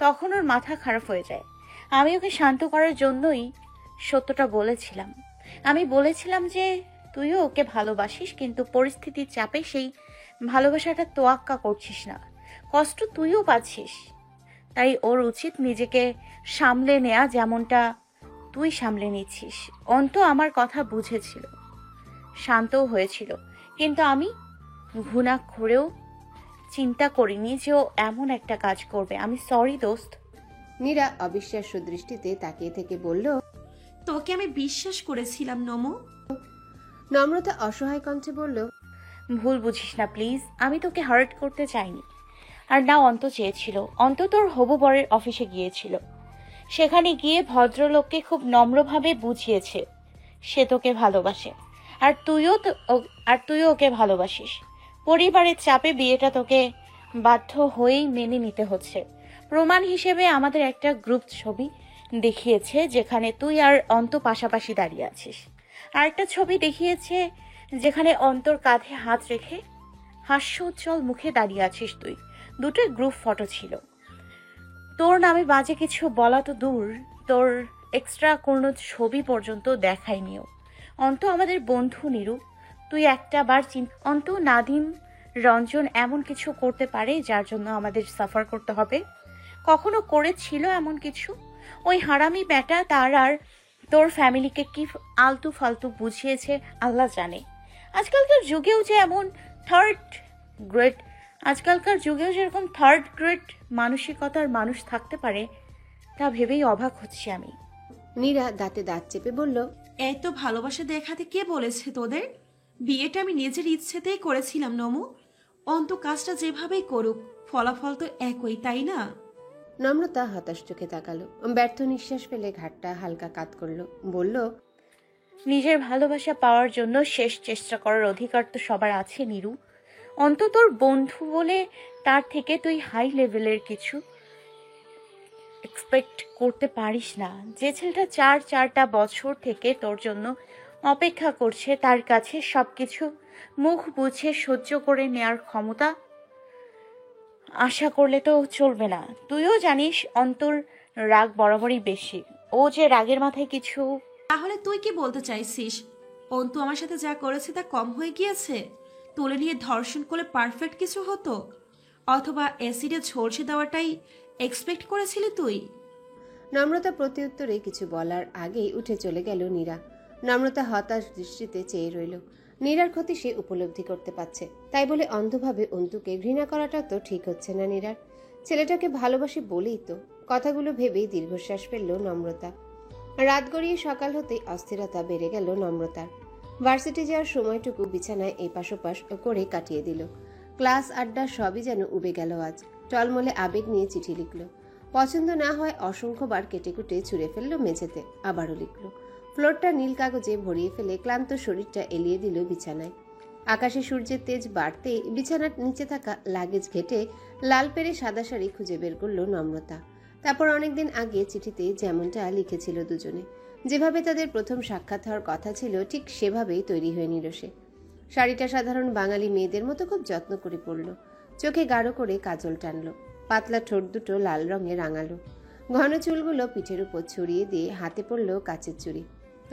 [SPEAKER 7] তখন ওর মাথা খারাপ হয়ে যায়। আমি ওকে শান্ত করার জন্যই সত্যটা বলেছিলাম। আমি বলেছিলাম যে তুইও ওকে ভালোবাসিস, কিন্তু পরিস্থিতির চাপে সেই ভালোবাসাটা তোয়াক্কা করছিস না, কষ্ট তুইও পাচ্ছিস। তাই ওর উচিত নিজেকে সামলে নেয়া, যেমনটা তুই সামলে নিচ্ছিস। অন্ত আমার কথা বুঝেছিল, শান্তও হয়েছিল, কিন্তু আমি ঘুণাক্ষরেও চিন্তা করিনি যে ও এমন একটা কাজ করবে। আমি সরি দোস্ত।
[SPEAKER 2] নীরা অবিশ্বাস্য দৃষ্টিতে তাকিয়ে থেকে বলল,
[SPEAKER 6] তোকে আমি বিশ্বাস করেছিলাম নমো।
[SPEAKER 2] নম্রতা অসহায় কণ্ঠে বলল,
[SPEAKER 7] ভুল বুঝিস না প্লিজ, আমি তোকে হার্ট করতে চাইনি। আর না অন্ত চেয়েছিল। অন্ত তোর হবু বরের অফিসে গিয়েছিল, সেখানে গিয়ে ভদ্রলোককে খুব নম্রভাবে বুঝিয়েছে সে তোকে ভালোবাসে, আর তুইও ওকে ভালোবাসিস। পরিবারের চাপে বিয়েটা তোকে বাধ্য হয়েই মেনে নিতে হচ্ছে। প্রমাণ হিসেবে আমাদের একটা গ্রুপ ছবি দেখিয়েছে যেখানে তুই আর অন্ত পাশাপাশি দাঁড়িয়ে আছিস। আর একটা ছবি দেখিয়েছে যেখানে অন্তর কাঁধে হাত রেখে হাস্যোজ্জ্বল মুখে দাঁড়িয়ে আছিস তুই। দুটোই গ্রুপ ফটো ছিল। তোর নামে বাজে কিছু বলা তো দূর, তোর এক্সট্রা কোনো ছবি পর্যন্ত দেখায়নিও। অন্ত আমাদের বন্ধু নিরু, তুই একটা বার অন্ত, নাদিম, রঞ্জন এমন কিছু করতে পারে যার জন্য আমাদের সাফার করতে হবে? কখনো করেছিল এমন কিছু? ওই হারামি ব্যাটা তার আর তোর ফ্যামিলিকে কি আলতু ফালতু বুঝিয়েছে আল্লাহ জানে। আজকালকার যুগেও যে এমন যেরকম থার্ড গ্রেড মানসিকতার মানুষ থাকতে পারে তা ভেবেই অবাক হচ্ছি আমি।
[SPEAKER 2] নীরা দাঁতে দাঁত চেপে বলল,
[SPEAKER 6] এত ভালোবাসা দেখাতে কে বলেছে তোদের? বিয়েটা আমি নিজের ইচ্ছেতেই করেছিলাম নমো। অন্ত কাজটা যেভাবেই করুক ফলাফল তো একই, তাই না?
[SPEAKER 2] নম্রতা হতাশ চোখে তাকালো, ব্যর্থ নিঃশ্বাস ফেলে ঘাটটা হালকা কাত করলো, বলল,
[SPEAKER 7] নিজের ভালোবাসা পাওয়ার জন্য শেষ চেষ্টা করার অধিকার তো সবার আছে নিরু। অন্ত তোর বন্ধু বলে তার থেকে তুই হাই লেভেলের কিছু এক্সপেক্ট করতে পারিস না। যে ছেলেটা চারটা বছর থেকে তোর জন্য অপেক্ষা করছে, তার কাছে সবকিছু মুখ বুঝে সহ্য করে নেয়ার ক্ষমতা আশা করলে তো চলবে না। তুইও জানিস অন্তর রাগ বরাবরই বেশি। ও যে রাগের মাথায় কিছু।
[SPEAKER 6] তাহলে তুই কি বলতে চাইছিস অন্তু আমার সাথে যা করেছে তা কম হয়ে গিয়েছে? তুলে নিয়ে ধর্ষণ করলে পারফেক্ট কিছু হতো, অথবা অ্যাসিডে ঝলসে দেওয়াটাই এক্সপেক্ট করেছিলি তুই?
[SPEAKER 2] নম্রতা প্রত্যুত্তরে কিছু বলার আগেই উঠে চলে গেল নীরা। নম্রতা হতাশ দৃষ্টিতে চেয়ে রইল। নীরার ক্ষতি সে উপলব্ধি করতে পারছে, তাই বলে অন্ধভাবে অন্তুকে ঘৃণা করাটা তো ঠিক হচ্ছে না নীরার। ছেলেটাকে ভালোবাসি বলেই তো। কথাগুলো ভেবেই দীর্ঘশ্বাস ফেলল নম্রতা। রাত গড়িয়ে সকাল হতেই অস্থিরতা বেড়ে গেল নম্রতার। ভার্সিটি যাওয়ার সময়টুকু বিছানায় এপাশ ওপাশ করে কাটিয়ে দিল। ক্লাস আড্ডা সবই যেন উবে গেল আজ। টলমলে আবেগ নিয়ে চিঠি লিখল। পছন্দ না হয় অসংখ্যবার কেটে কুটে ছুঁড়ে ফেলল মেঝেতে, আবারও লিখল। ফ্লোরটা নীল কাগজে ভরিয়ে ফেলে ক্লান্ত শরীরটা এলিয়ে দিল বিছানায়। আকাশে সূর্যের তেজ বাড়তেই বিছানার নিচে থাকা লাগেজ ঘেটে লাল পেরে সাদা শাড়ি খুঁজে বের করল নম্রতা। তারপর অনেকদিন আগে চিঠিতে যেমনটা লিখেছিল দুজনে, যেভাবে তাদের প্রথম সাক্ষাৎ হওয়ার কথা ছিল, ঠিক সেভাবেই তৈরি হয়ে নিল সে। শাড়িটা সাধারণ বাঙালি মেয়েদের মতো খুব যত্ন করে পরল। চোখে গাঢ় করে কাজল টানলো, পাতলা ঠোঁট দুটো লাল রঙে রাঙালো। ঘন চুলগুলো পিঠের উপর ছড়িয়ে দিয়ে হাতে পড়ল কাচের চুড়ি।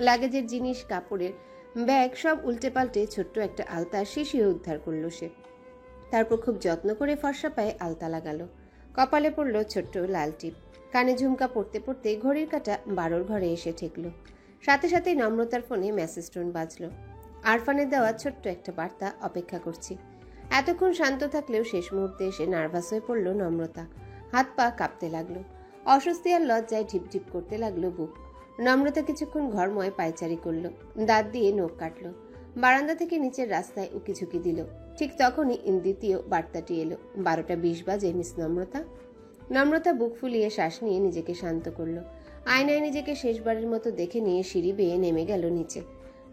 [SPEAKER 2] লাগেজের জিনিস, কাপড়ের ব্যাগ সব উল্টে পাল্টে ছোট্ট একটা আলতা শিশিয়ে উদ্ধার করলো সে। তারপর খুব যত্ন করে ফর্সা পায়ে আলতা লাগালো। কপালে পড়ল ছোট্ট লাল টিপ। কানে ঝুমকা পড়তে পড়তে ঘড়ির কাঁটা 12 ঘরে এসে ঠেকল। সাথে সাথেই নম্রতার ফোনে মেসেজ টোন বাজলো। আরফানের দেওয়া ছোট্ট একটা বার্তা, অপেক্ষা করছি। এতক্ষণ শান্ত থাকলেও শেষ মুহূর্তে এসে নার্ভাস হয়ে পড়ল নম্রতা। হাত পা কাঁপতে লাগলো। অস্বস্তি আর লজ্জায় ঢিপঢিপ করতে লাগলো বুক। নম্রতা কিছুক্ষণ ঘরময় পায়চারি করলো, দাঁত দিয়ে নখ কাটলো। বারান্দা থেকে নিচের রাস্তায় উকিঝুঁকি দিল। ঠিক তখনই দ্বিতীয় বার্তাটি এলো। 12:20 বাজে মিস নম্রতা। নম্রতা বুক ফুলিয়ে শ্বাস নিয়ে নিজেকে শান্ত করলো। আয়নায় নিজেকে শেষবারের মতো দেখে নিয়ে সিঁড়ি বেয়ে নেমে গেল নিচে।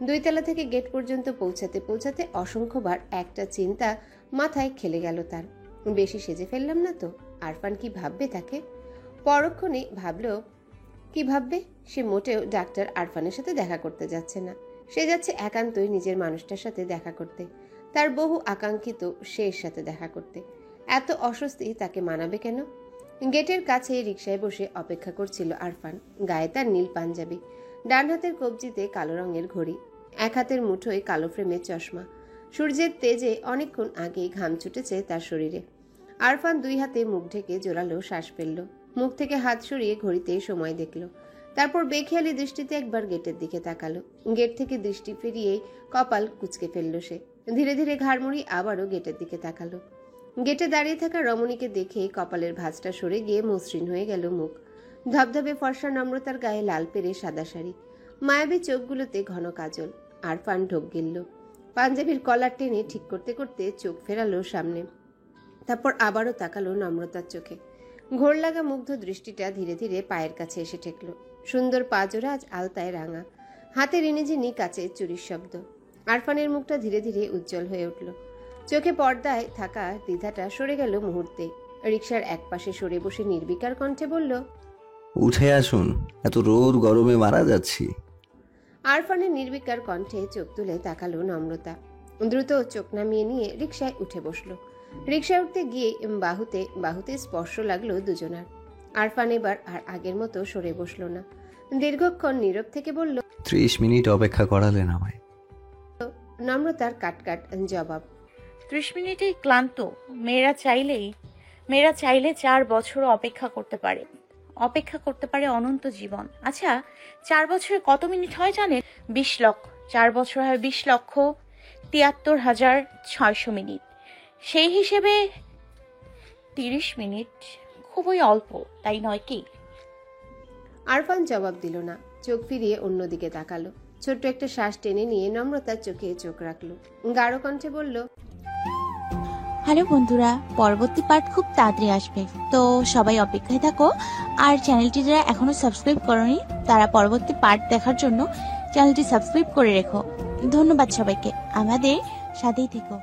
[SPEAKER 2] 2 তলা থেকে গেট পর্যন্ত পৌঁছাতে পৌঁছাতে অসংখ্যবার একটা চিন্তা মাথায় খেলে গেল তার। বেশি সেজে ফেললাম না তো? আরফান কি ভাববে তাকে? পরক্ষণে ভাবল, কি ভাববে? সে মোটেও ডাক্তার আরফানের সাথে দেখা করতে যাচ্ছে না। সে যাচ্ছে একান্তই নিজের মানুষটার সাথে দেখা করতে, তার বহু আকাঙ্ক্ষিত শের সাথে দেখা করতে। এত অস্বস্তি তাকে মানাবে কেন? গেটের কাছে রিকশায় বসে অপেক্ষা করছিল আরফান। গায়ে তার নীল পাঞ্জাবি, ডান হাতের কবজিতে কালো রঙের ঘড়ি, এক হাতের মুঠোয় কালো ফ্রেমের চশমা। সূর্যের তেজে অনেকক্ষণ আগেই ঘাম ছুটেছে তার শরীরে। আরফান দুই হাতে মুখ ঢেকে জোরালো শ্বাস ফেলল, মুখ থেকে হাত সরিয়ে ঘড়িতে সময় দেখল। তারপর বেখেয়ালি দৃষ্টিতে একবার গেটের দিকে তাকালো। গেট থেকে দৃষ্টি ফিরিয়ে কপাল কুঁচকে ফেলল সে। ধীরে ধীরে ঘাড় মুড়ি আবারও গেটের দিকে তাকালো। গেটে দাঁড়িয়ে থাকা রমণীকে দেখে কপালের ভাঁজটা সরে গিয়ে মসৃণ হয়ে গেল মুখ। ধবধবে ফর্সা নম্রতার গায়ে লাল পেরে সাদা শাড়ি, মায়াবী চোখগুলোতে ঘন কাজল। আরফান ঢোক গিলল। পাঞ্জাবির কলার টেনে ঠিক করতে করতে চোখ ফেরালো সামনে। তারপর আবারও তাকালো নম্রতার চোখে। ঘোর লাগা মুগ্ধ দৃষ্টিটা ধীরে ধীরে পায়ের কাছে এসে ঠেকল। সুন্দর পাজোরা আজ আলতায় রাঙা, হাতে রিনিঝিনি কাচের চুরির শব্দ। আরফানের মুখটা ধীরে ধীরে উজ্জ্বল হয়ে উঠল। চোখে পর্দায় থাকা দ্বিধাটা সরে গেল মুহূর্তে। রিকশার একপাশে সরে বসে নির্বিকার কণ্ঠে বলল,
[SPEAKER 4] উঠে আসুন, এত রোদ গরমে মারা যাচ্ছি।
[SPEAKER 2] আরফানের নির্বিকার কণ্ঠে চোখ তুলে তাকালো নম্রতা। দ্রুত চোখ নামিয়ে নিয়ে রিকশায় উঠে বসলো। রিকশায় উঠতে গিয়ে বাহুতে স্পর্শ লাগলো দুজনার। আরফান এবার আর আগের মতো সরে বসলো না। দীর্ঘক্ষণ নীরব থেকে বলল,
[SPEAKER 4] 30 মিনিট অপেক্ষা করালেন আমায়।
[SPEAKER 2] নম্রতার কাটকাট জবাব,
[SPEAKER 7] 30 মিনিটেই ক্লান্ত। মেয়েরা চাইলে 4 বছরও অপেক্ষা করতে পারে অনন্ত জীবন। আচ্ছা, 4 বছরে কত মিনিট হয় জানেন? 20 লক্ষ। 4 বছর হয় 20,73,600 মিনিট। সেই হিসেবে 30 মিনিট খুবই অল্প, তাই নয় কি?
[SPEAKER 2] আরফান জবাব দিল না। চোখ ফিরিয়ে অন্যদিকে তাকালো। ছোট্ট একটা শ্বাস টেনে নিয়ে নম্রতার চোখে চোখ রাখলো। গাঢ় কণ্ঠে বলল,
[SPEAKER 3] হ্যালো বন্ধুরা, পরবর্তী পার্ট খুব তাড়াতাড়ি আসবে, তো সবাই অপেক্ষায় থাকো। আর চ্যানেলটি যারা এখনো সাবস্ক্রাইব করোনি তারা পরবর্তী পার্ট দেখার জন্য চ্যানেলটি সাবস্ক্রাইব করে রেখো। ধন্যবাদ সবাইকে, আমাদের সাথেই থেকো।